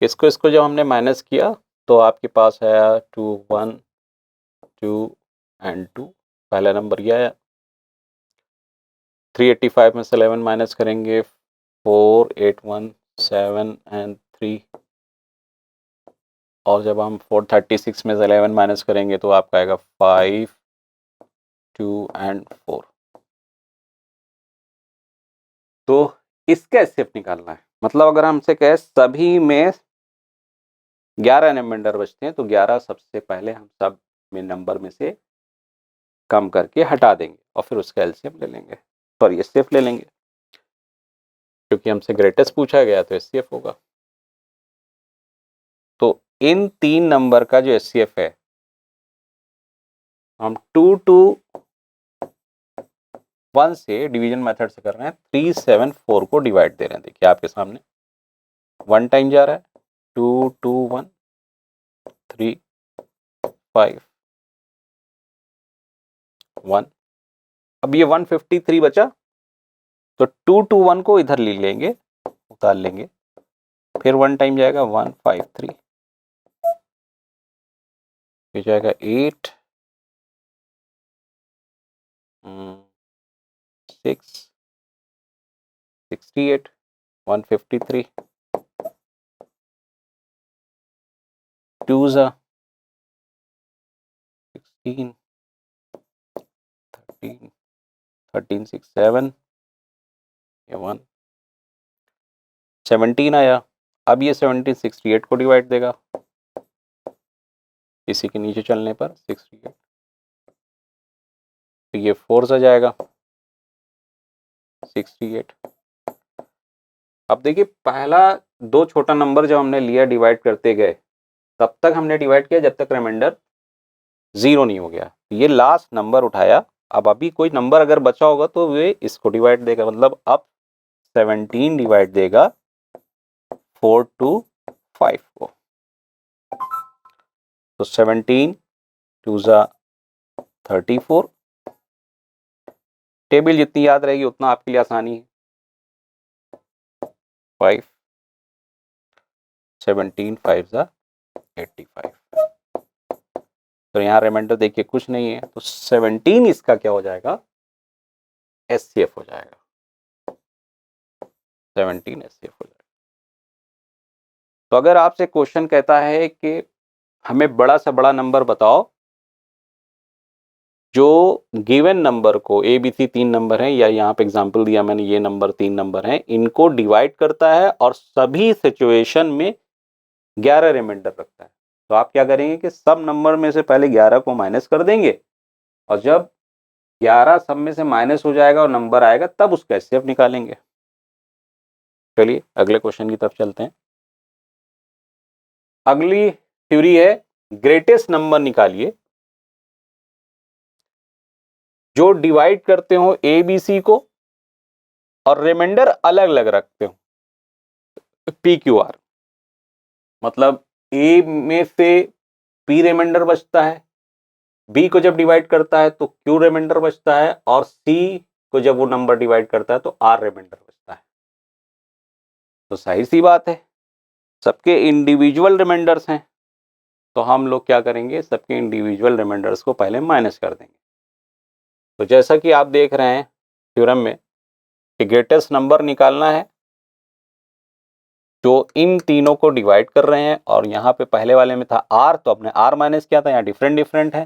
[SPEAKER 1] इसको जब हमने माइनस किया तो आपके पास है 2 1 2 एंड 2, पहला नंबर ये आया। 385 में से 11 माइनस करेंगे, 4 8 1 7 एंड 3, और जब हम 436 में से 11 माइनस करेंगे तो आपका आएगा 5 2 एंड 4। तो इसका एचसीएफ निकालना है, मतलब अगर हमसे कहे सभी में 11 रिमाइंडर बचते हैं, तो 11 सबसे पहले हम सब में नंबर में से कम करके हटा देंगे और फिर उसका एलसीएम ले लेंगे, सॉरी एचसीएफ ले लेंगे, क्योंकि हमसे ग्रेटेस्ट पूछा गया तो एचसीएफ होगा। तो इन 3 नंबर का जो एचसीएफ है, हम 2 to 1 से डिवीजन मेथड से कर रहे हैं, 374 को डिवाइड दे रहे हैं। देखिए आपके सामने 1 टाइम जा रहा है, 2 2 1 3 5 1। अब ये 153 बचा, तो 2 to 1 को इधर ले लेंगे, उतार लेंगे, फिर 1 टाइम जाएगा 153, फिर जाएगा 8 6 68 153 2 16 13 13 6 7 1 17 आया। अब ये 17 68 को डिवाइड देगा, इसी के नीचे चलने पर 68, तो ये 4 से जाएगा 68। अब देखिए पहला 2 छोटा नंबर जब हमने लिया डिवाइड करते गए, तब तक हमने डिवाइड किया जब तक रिमाइंडर 0 नहीं हो गया। ये लास्ट नंबर उठाया, अब अभी कोई नंबर अगर बचा होगा तो वे इसको डिवाइड देगा, मतलब अब 17 डिवाइड देगा 4 to 5 को। तो 17 2 34। टेबल जितनी याद रहेगी उतना आपके लिए आसानी है। 5 17 5 85। तो यहाँ रिमाइंडर देखिए कुछ नहीं है, तो 17 इसका क्या हो जाएगा, एचसीएफ हो जाएगा, 17 एचसीएफ हो जाएगा। तो अगर आपसे क्वेश्चन कहता है कि हमें बड़ा से बड़ा नंबर बताओ जो गिवन नंबर को, ए बी सी 3 नंबर हैं, या यहाँ पे एग्जांपल दिया मैंने, ये नंबर 3 नंबर हैं, इनको डिवाइड करता है और सभी सिचुएशन में 11 रिमाइंडर रखता है, तो आप क्या करेंगे कि सब नंबर में से पहले 11 को माइनस कर देंगे, और जब 11 सब में से माइनस हो जाएगा और नंबर आएगा तब उसका एचसीएफ निकालेंगे। चलिए अगले क्वेश्चन की तरफ चलते हैं। अगली थ्योरी है ग्रेटेस्ट नंबर निकालिए जो डिवाइड करते हो ए बी सी को और रिमाइंडर अलग अलग रखते हो, पी क्यू आर। मतलब ए में से पी रिमाइंडर बचता है, बी को जब डिवाइड करता है तो क्यू रिमाइंडर बचता है, और सी को जब वो नंबर डिवाइड करता है तो आर रिमाइंडर बचता है। तो सही सी बात है, सबके इंडिविजुअल रिमाइंडर्स हैं, तो हम लोग क्या करेंगे, सबके इंडिविजुअल रिमाइंडर्स को पहले माइनस कर देंगे। तो जैसा कि आप देख रहे हैं थ्योरम में कि ग्रेटेस्ट नंबर निकालना है जो इन तीनों को डिवाइड कर रहे हैं, और यहाँ पे पहले वाले में था आर, तो अपने आर माइनस किया था, यहाँ डिफरेंट डिफरेंट है।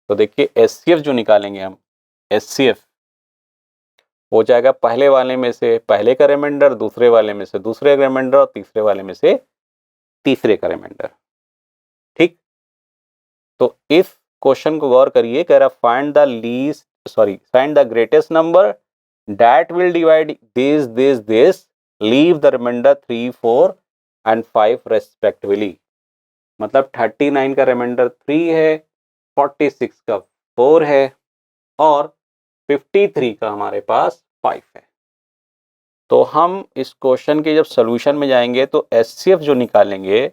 [SPEAKER 1] तो देखिए एचसीएफ जो निकालेंगे हम, एचसीएफ हो जाएगा पहले वाले में से पहले का रिमाइंडर, दूसरे वाले में से दूसरे का रिमाइंडर, और तीसरे वाले में से तीसरे का रिमाइंडर। ठीक, तो इस क्वेश्चन को गौर करिए, कह रहा find the greatest number that will divide this leave the remainder 3 4 and 5 respectively. मतलब 39 का रिमाइंडर 3 है, 46 का 4 है, और 53 का हमारे पास 5 है। तो हम इस क्वेश्चन के जब सॉल्यूशन में जाएंगे तो एचसीएफ जो निकालेंगे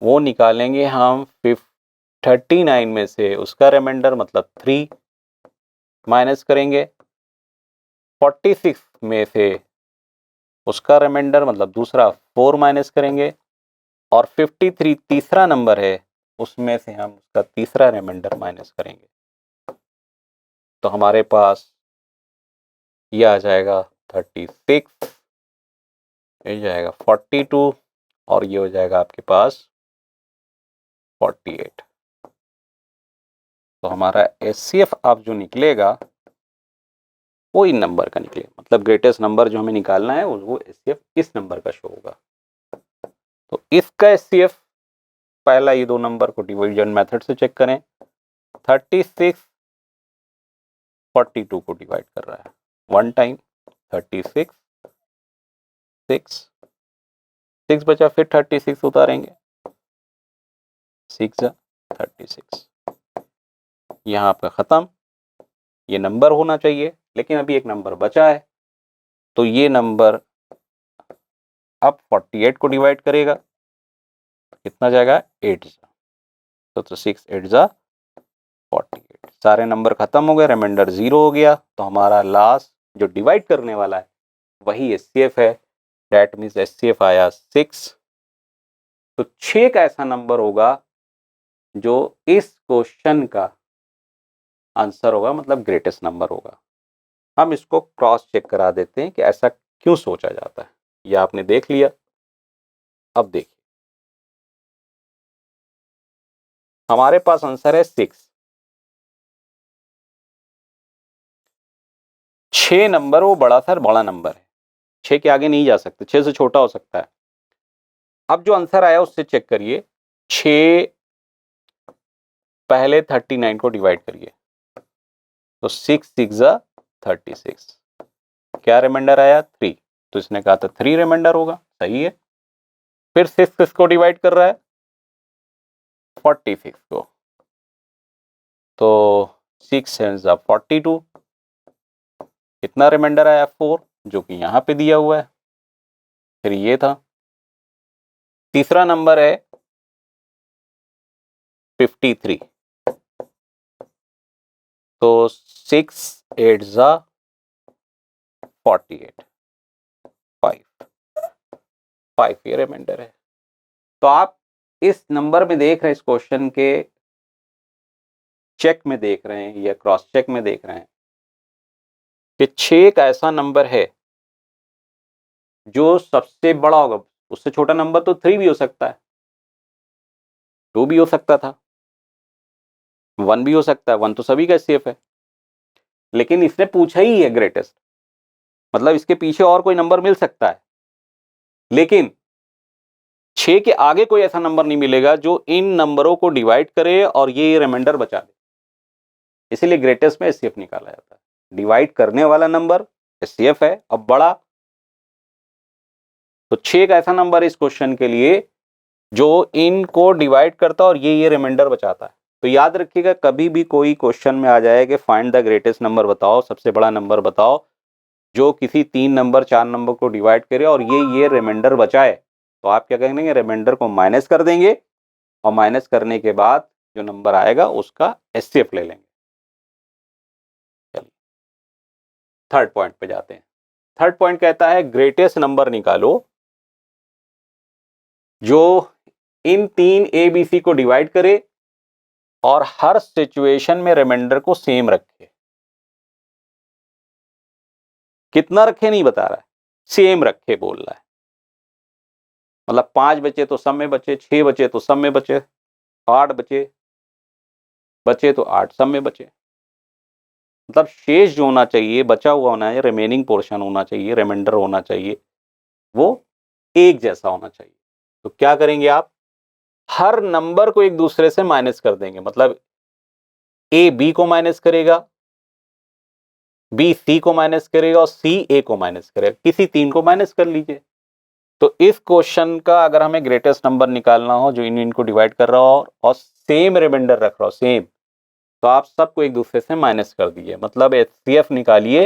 [SPEAKER 1] वो निकालेंगे हम 39 में से उसका रिमाइंडर मतलब 3 माइनस करेंगे, 46 में से उसका रिमाइंडर मतलब दूसरा 4 माइनस करेंगे, और 53 तीसरा नंबर है उसमें से हम उसका तीसरा रिमाइंडर माइनस करेंगे। तो हमारे पास ये आ जाएगा 36, ये जाएगा 42, और ये हो जाएगा आपके पास 48। तो हमारा एचसीएफ अब जो निकलेगा वो इन नंबर का निकलेगा, मतलब ग्रेटेस्ट नंबर जो हमें निकालना है वो एचसीएफ इस नंबर का शो होगा। तो इसका एचसीएफ पहला ये 2 नंबर को डिवीजन मेथड से चेक करें, 36 42 को डिवाइड कर रहा है, 1 टाइम 36 6 बचा, फिर 36 उतारेंगे, 6 36, यहाँ आपका खत्म। ये नंबर होना चाहिए, लेकिन अभी एक नंबर बचा है, तो ये नंबर अब 48 को डिवाइड करेगा, कितना जाएगा 8 तो 6 8 48। सारे नंबर खत्म हो गए, रिमाइंडर 0 हो गया, तो हमारा लास्ट जो डिवाइड करने वाला है वही एचसीएफ है। दैट मीन्स एचसीएफ आया 6। तो 6 का ऐसा नंबर होगा जो इस क्वेश्चन का आंसर होगा, मतलब ग्रेटेस्ट नंबर होगा। हम इसको क्रॉस चेक करा देते हैं कि ऐसा क्यों सोचा जाता है। ये आपने देख लिया। अब देखिए, हमारे पास आंसर है 6। 6 नंबर वो बड़ा नंबर है, 6 के आगे नहीं जा सकते, 6 से छोटा हो सकता है। अब जो आंसर आया उससे चेक करिए, 6 पहले 39 को डिवाइड करिए, तो 6 6 36, क्या रिमाइंडर आया 3, तो इसने कहा था 3 रिमाइंडर होगा, सही है। फिर 6 किसको डिवाइड कर रहा है 46 को, तो 6 7 42, कितना रिमाइंडर आया 4, जो कि यहाँ पे दिया हुआ है। फिर ये था, तीसरा नंबर है 53, तो 6 8 48, 5 ये रिमाइंडर है। तो आप इस नंबर में देख रहे हैं, इस क्वेश्चन के चेक में देख रहे हैं या क्रॉस चेक में देख रहे हैं कि 6 एक ऐसा नंबर है जो सबसे बड़ा होगा। उससे छोटा नंबर तो 3 भी हो सकता है, 2 भी हो सकता था, 1 भी हो सकता है, 1 तो सभी का सेफ है, लेकिन इसने पूछा ही है ग्रेटेस्ट, मतलब इसके पीछे और कोई नंबर मिल सकता है, लेकिन 6 के आगे कोई ऐसा नंबर नहीं मिलेगा जो इन नंबरों को डिवाइड करे और ये रिमाइंडर बचा दे। इसीलिए ग्रेटेस्ट में एचसीएफ निकाला जाता है। डिवाइड करने वाला नंबर एचसीएफ है। अब बड़ा, तो 6 का ऐसा नंबर इस क्वेश्चन के लिए जो इनको डिवाइड करता और ये रिमाइंडर बचाता है। तो याद रखिएगा, कभी भी कोई क्वेश्चन में आ जाए कि फाइंड द ग्रेटेस्ट नंबर बताओ, सबसे बड़ा नंबर बताओ जो किसी 3 नंबर 4 नंबर को डिवाइड करे और ये रिमाइंडर बचाए, तो आप क्या करेंगे, रिमाइंडर को माइनस कर देंगे और माइनस करने के बाद जो नंबर आएगा उसका एचसीएफ ले लेंगे। चलिए थर्ड पॉइंट पे जाते हैं। थर्ड पॉइंट कहता है ग्रेटेस्ट नंबर निकालो जो इन 3 एबीसी को डिवाइड करे और हर सिचुएशन में रिमाइंडर को सेम रखे। कितना रखे नहीं बता रहा है, सेम रखे बोल रहा है। मतलब 5 बचे तो सब में बचे, 6 बचे तो सब में बचे, 8 बचे तो 8 सब में बचे। मतलब शेष जो होना चाहिए, बचा हुआ होना है, रिमेनिंग पोर्शन होना चाहिए, रिमाइंडर होना चाहिए, वो एक जैसा होना चाहिए। तो क्या करेंगे आप, हर नंबर को एक दूसरे से माइनस कर देंगे। मतलब ए बी को माइनस करेगा, बी सी को माइनस करेगा और सी ए को माइनस करेगा। किसी 3 को माइनस कर लीजिए। तो इस क्वेश्चन का अगर हमें ग्रेटेस्ट नंबर निकालना हो जो इन इनको डिवाइड कर रहा हो और सेम रिमाइंडर रख रहा हो, सेम, तो आप सबको एक दूसरे से माइनस कर दीजिए। मतलब एचसीएफ निकालिए,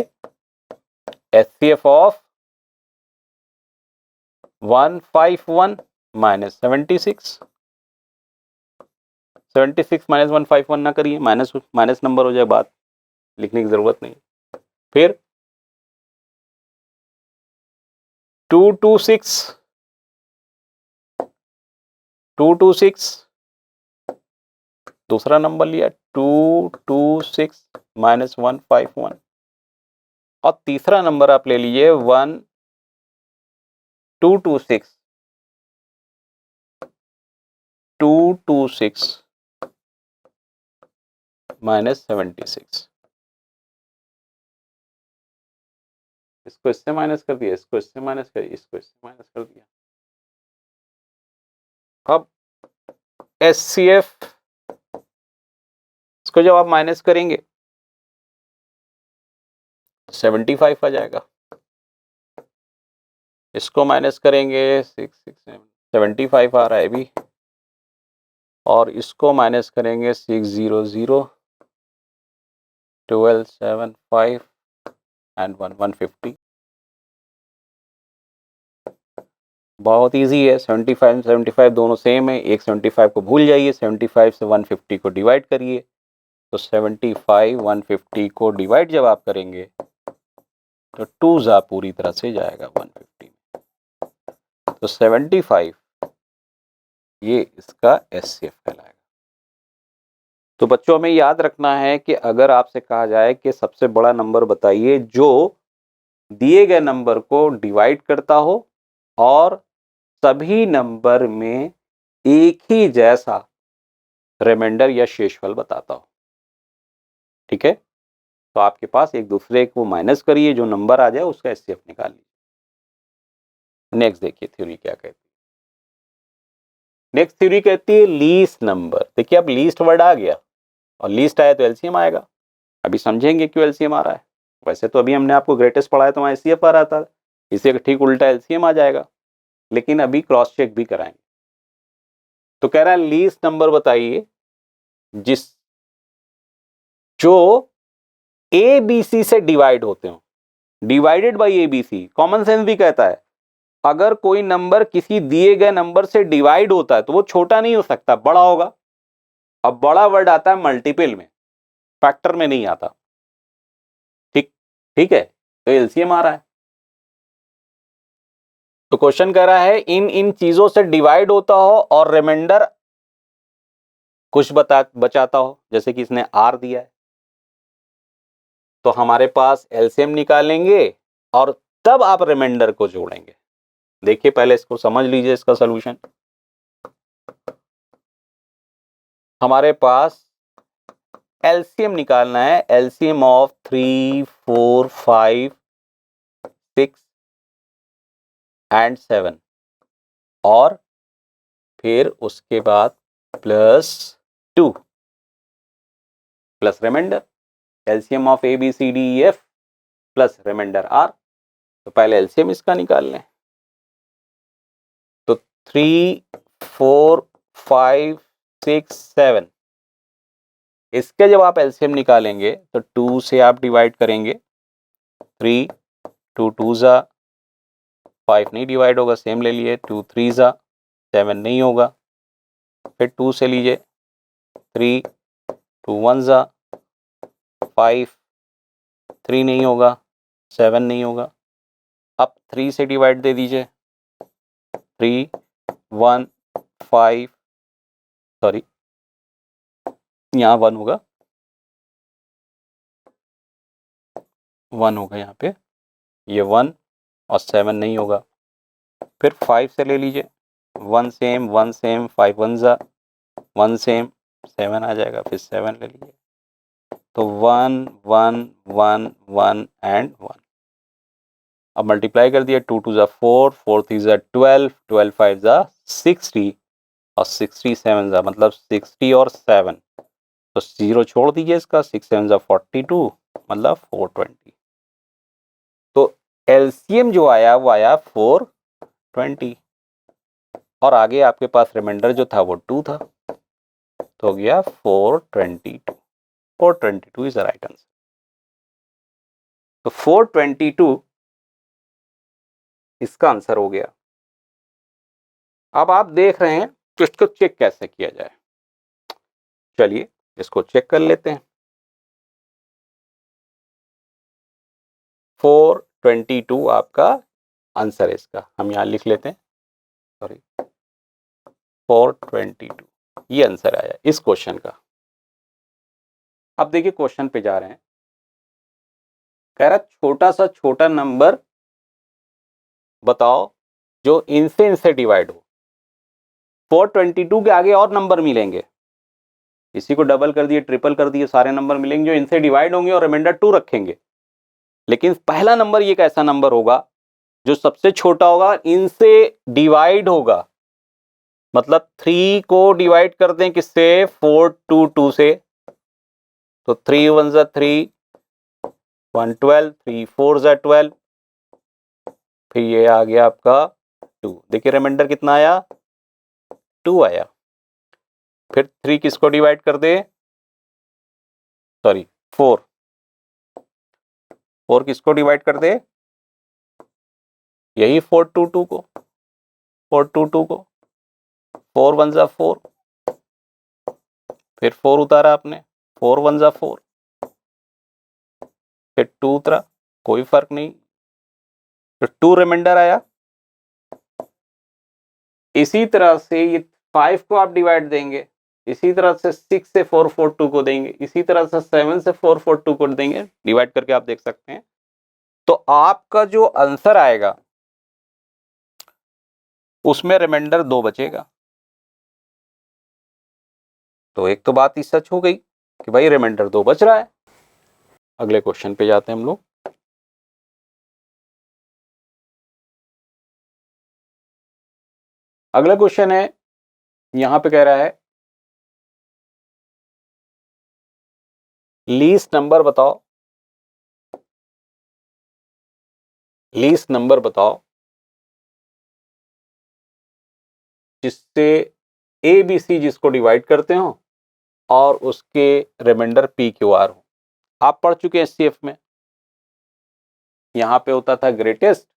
[SPEAKER 1] एचसीएफ ऑफ 151 माइनस 76, 76 माइनस 151 ना करिए, माइनस माइनस नंबर हो जाए, बात लिखने की जरूरत नहीं। फिर 226 दूसरा नंबर लिया, 226 माइनस 151, और तीसरा नंबर आप ले लीजिए 226 माइनस 76। इसको इससे माइनस कर दिया, इसको इससे माइनस कर दिया, इसको इससे माइनस कर दिया। अब एचसीएफ, इसको जब आप माइनस करेंगे 75 आ जाएगा। इसको माइनस करेंगे 6 6 7 75 आ रहा है भी, और इसको माइनस करेंगे 600, 12, 7, 5 एंड 150। बहुत इजी है, 75 75 दोनों सेम है, एक 75 को भूल जाइए, 75 से 150 को डिवाइड करिए, तो 75 150 को डिवाइड जब आप करेंगे तो 2 जा पूरी तरह से जाएगा 150 में, तो 75 ये इसका एचसीएफ कहलाएगा। तो बच्चों हमें याद रखना है कि अगर आपसे कहा जाए कि सबसे बड़ा नंबर बताइए जो दिए गए नंबर को डिवाइड करता हो और सभी नंबर में एक ही जैसा रिमाइंडर या शेषफल बताता हो, ठीक है, तो आपके पास एक दूसरे को माइनस करिए, जो नंबर आ जाए उसका एचसीएफ निकाल लीजिए। नेक्स्ट देखिए थ्योरी क्या कहती है। नेक्स्ट थ्योरी कहती है लीस्ट नंबर। देखिए अब लीस्ट वर्ड आ गया और लीस्ट आया तो एलसीएम आएगा। अभी समझेंगे क्यों एलसीएम आ रहा है। वैसे तो अभी हमने आपको ग्रेटेस्ट पढ़ाया तो वहां एचसीएफ आ रहा था, इसे ठीक उल्टा एलसीएम आ जाएगा, लेकिन अभी क्रॉस चेक भी कराएंगे। तो कह रहा है लीस्ट नंबर बताइए जिस जो ए बी सी से डिवाइड होते हो, divided by A B C. Common sense भी कहता है अगर कोई नंबर किसी दिए गए नंबर से डिवाइड होता है तो वो छोटा नहीं हो सकता, बड़ा होगा। अब बड़ा वर्ड आता है मल्टीपल में, फैक्टर में नहीं आता। ठीक ठीक है, तो एलसीएम आ रहा है। तो क्वेश्चन कह रहा है इन इन चीजों से डिवाइड होता हो और रिमाइंडर कुछ बचाता हो, जैसे कि इसने आर दिया है, तो हमारे पास एलसीएम निकालेंगे और तब आप रिमाइंडर को जोड़ेंगे। देखिए पहले इसको समझ लीजिए, इसका सॉल्यूशन। हमारे पास एलसीएम निकालना है, एलसीएम ऑफ 3, 4, 5, 6 एंड 7 और फिर उसके बाद +2 plus remainder, LCM of A B C D E F plus remainder are. तो पहले एलसीएम इसका निकाल लें। तो 3, 4, 5, 6, 7 इसके जब आप एलसीएम निकालेंगे तो 2 से आप डिवाइड करेंगे, 3, 2 2 जा, 5 नहीं डिवाइड होगा, सेम ले लिए, 2 3 जा, 7 नहीं होगा, फिर 2 से लीजिए, 3, 2 1 जा, 5 3 नहीं होगा, 7 नहीं होगा। अब 3 से डिवाइड दे दीजिए, 3 1 5 सॉरी यहाँ 1 होगा, 1 होगा यहाँ पे, ये 1 और 7 नहीं होगा। फिर 5 से ले लीजिए, 1 सेम 1 सेम, 5 1 जा, 1 सेम, 7 आ जाएगा, फिर 7 ले लीजिए। तो 1 1 1 1 एंड 1। अब मल्टीप्लाई कर दिया, 2 2 जा 4, 4 3 जा 12, 12 5 जा 60 और 60 7 जा मतलब 60 और 7, तो 0 छोड़ दीजिए इसका, 6 7 जा 42 मतलब 420। तो एलसीएम जो आया वो आया 420 और आगे आपके पास रिमाइंडर जो था वो 2 था, तो हो गया 422। 422 इज द राइट आंसर। तो 422 इसका आंसर हो गया। अब आप देख रहे हैं तो इसको चेक कैसे किया जाए, चलिए इसको चेक कर लेते हैं। 422 आपका आंसर है इसका, हम यहां लिख लेते हैं, सॉरी 422 ये आंसर आया इस क्वेश्चन का। अब देखिए क्वेश्चन पे जा रहे हैं, कह रहा छोटा सा छोटा नंबर बताओ जो इनसे डिवाइड हो। 422 के आगे और नंबर मिलेंगे, इसी को डबल कर दिए, ट्रिपल कर दिए, सारे नंबर मिलेंगे जो इनसे डिवाइड होंगे और रिमाइंडर 2 रखेंगे। लेकिन पहला नंबर ये कैसा नंबर होगा जो सबसे छोटा होगा, इनसे डिवाइड होगा, मतलब 3 को डिवाइड कर दें किससे, 422 से, तो 3 1 जा 3, 1 12, 3 4 जा 12, फिर ये आ गया आपका 2। देखिए रिमाइंडर कितना आया, 2 आया। फिर 3 किसको डिवाइड कर दे, सॉरी 4 किसको डिवाइड कर दे, यही 422 को, 422 को, 4 1 जा 4, फिर 4 उतारा आपने, 4 1 जा 4, फिर 2 उतरा, कोई फर्क नहीं, तो 2 रिमाइंडर आया। इसी तरह से ये 5 को आप डिवाइड देंगे, इसी तरह से 6 से 442 को देंगे, इसी तरह से 7 से 442 को देंगे, डिवाइड करके आप देख सकते हैं। तो आपका जो आंसर आएगा उसमें रिमाइंडर 2 बचेगा। तो एक तो बात ही सच हो गई कि भाई रिमाइंडर 2 बच रहा है। अगले क्वेश्चन पे जाते हैं हम लोग। अगला क्वेश्चन है, यहां पे कह रहा है लीस्ट नंबर बताओ, लीस्ट नंबर बताओ जिससे ए बी सी जिसको डिवाइड करते हो और उसके रिमाइंडर पी क्यू आर हो। आप पढ़ चुके हैं एचसीएफ में, यहां पे होता था ग्रेटेस्ट,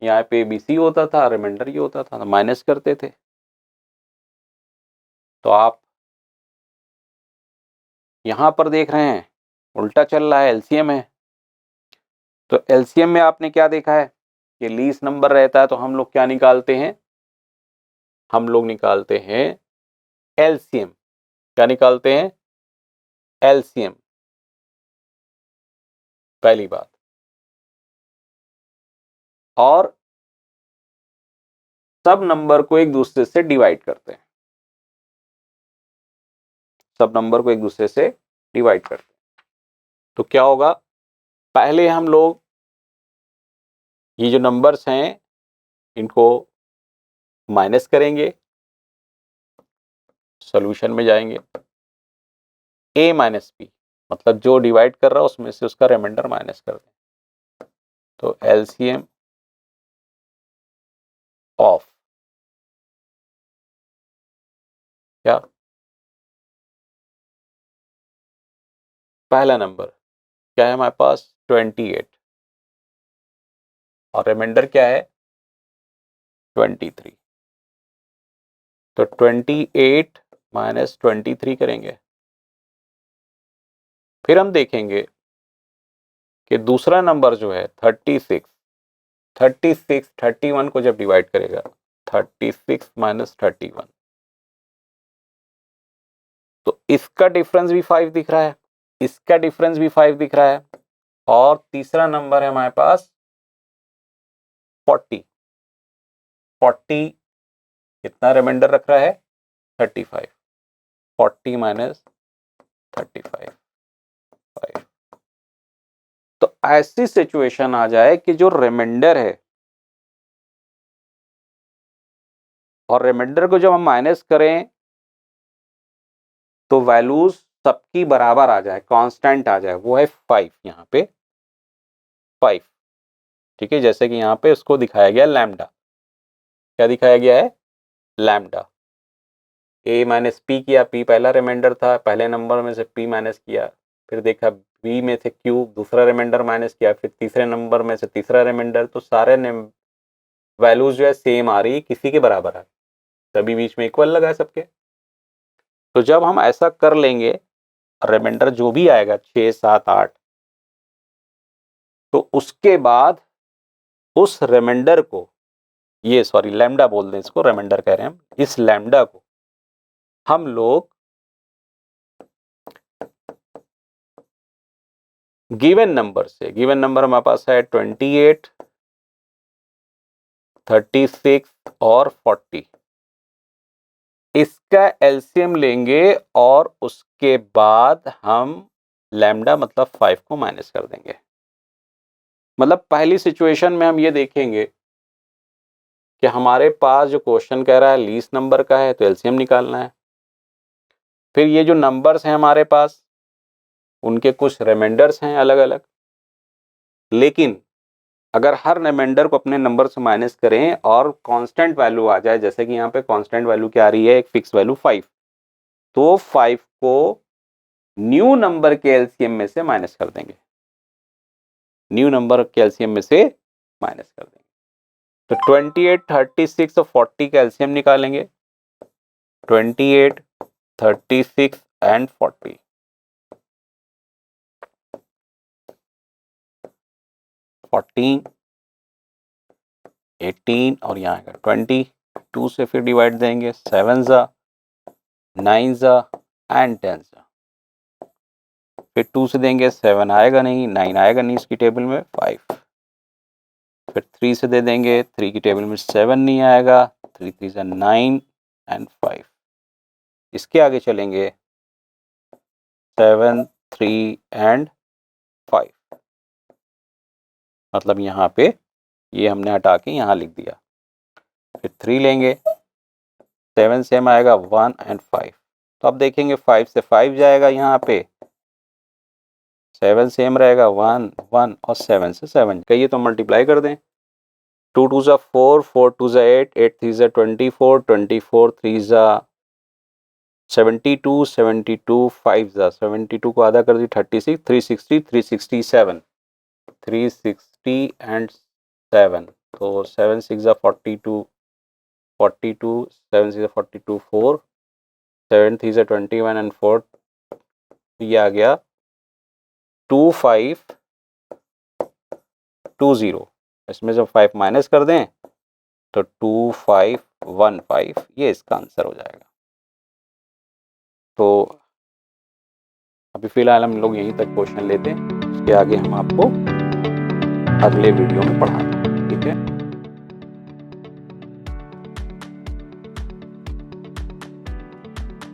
[SPEAKER 1] यहाँ पे एबीसी होता था, रिमाइंडर ये होता था, माइनस करते थे। तो आप यहां पर देख रहे हैं उल्टा चल रहा है, एलसीएम है। तो एलसीएम में आपने क्या देखा है कि लीस्ट नंबर रहता है तो हम लोग क्या निकालते हैं, हम लोग निकालते हैं एलसीएम। क्या निकालते हैं, एलसीएम, पहली बात। और सब नंबर को एक दूसरे से डिवाइड करते हैं, सब नंबर को एक दूसरे से डिवाइड करते हैं। तो क्या होगा, पहले हम लोग ये जो नंबर्स हैं इनको माइनस करेंगे, सॉल्यूशन में जाएंगे, a माइनस पी मतलब जो डिवाइड कर रहा है उसमें से उसका रिमाइंडर माइनस कर दें। तो एलसीएम ऑफ क्या, पहला नंबर क्या है हमारे पास 28 और रिमाइंडर क्या है 23। तो 28 माइनस 23 करेंगे। फिर हम देखेंगे कि दूसरा नंबर जो है 36, 31 को जब डिवाइड करेगा, 36 माइनस 31, तो इसका डिफरेंस भी 5 दिख रहा है, इसका डिफरेंस भी 5 दिख रहा है। और तीसरा नंबर है हमारे पास 40, 40 कितना रिमाइंडर रख रहा है 35, 40 माइनस 35, 5। तो ऐसी सिचुएशन आ जाए कि जो रिमाइंडर है और रिमाइंडर को जब हम माइनस करें तो वैल्यूज सबकी बराबर आ जाए, कांस्टेंट आ जाए, वो है 5, यहाँ पे 5। ठीक है, जैसे कि यहाँ पे इसको दिखाया गया लैम्डा, क्या दिखाया गया है लैम्डा। ए माइनस पी किया, पी पहला रिमाइंडर था, पहले नंबर में से पी माइनस किया, फिर देखा बी में से क्यू दूसरा रिमाइंडर माइनस किया, फिर तीसरे नंबर में से तीसरा रिमाइंडर, तो सारे वैल्यूज जो है सेम आ रही, किसी के बराबर आ रही, सभी बीच में इक्वल लगा है सबके। तो जब हम ऐसा कर लेंगे, रिमाइंडर जो भी आएगा 6 7 8, तो उसके बाद उस रिमाइंडर को, ये सॉरी लैम्डा बोल दें इसको, रिमाइंडर कह रहे हैं हम, इस लैम्डा को हम लोग गिवन नंबर से, गिवन नंबर हमारे पास है 28, 36 और 40, इसका एलसीएम लेंगे और उसके बाद हम लैम्डा मतलब 5 को माइनस कर देंगे। मतलब पहली सिचुएशन में हम ये देखेंगे कि हमारे पास जो क्वेश्चन कह रहा है लीस्ट नंबर का है तो एलसीएम निकालना है। फिर ये जो नंबर्स हैं हमारे पास उनके कुछ रिमाइंडर्स हैं अलग अलग, लेकिन अगर हर रिमाइंडर को अपने नंबर से माइनस करें और कांस्टेंट वैल्यू आ जाए, जैसे कि यहाँ पे कांस्टेंट वैल्यू क्या आ रही है, एक फिक्स वैल्यू 5, तो 5 को न्यू नंबर के एलसीएम में से माइनस कर देंगे, न्यू नंबर के एलसीएम में से माइनस कर देंगे। तो 28, 36 और 40 का एलसीएम निकालेंगे, 28, 36 एंड 40। 14, 18 और यहाँ का 20, 2 से फिर डिवाइड देंगे, 7 जा, 9 जा एंड 10 जा, फिर 2 से देंगे, 7 आएगा नहीं, 9 आएगा नहीं इसकी टेबल में, 5, फिर 3 से दे देंगे, 3 की टेबल में 7 नहीं आएगा, 3 3 जा 9 एंड 5। इसके आगे चलेंगे 7, 3 एंड 5, मतलब यहाँ पे ये हमने हटा के यहाँ लिख दिया। फिर 3 लेंगे, 7 सेम आएगा, 1 एंड 5। तो अब देखेंगे 5 से 5 जाएगा, यहाँ पे 7 सेम रहेगा, 1 1 और 7 से 7 कहिए तो मल्टीप्लाई कर दें। 2 2 जा 4, 4 2 जा 8, 8 3 जा 24, 24 3 जा 72, 72 5 जा 72 को आधा कर दी 36, 360, 367, 360 एंड 7, तो 7 6 जा 42, 42, 7 6 जा 42, 4, 7 3 जा 21 एंड 4, ये आ गया 2520। इसमें जब 5 माइनस कर दें तो 2515, ये इसका आंसर हो जाएगा। तो अभी फिलहाल हम लोग यहीं तक क्वेश्चन लेते हैं, उसके आगे हम आपको अगले वीडियो में पढ़ाएंगे।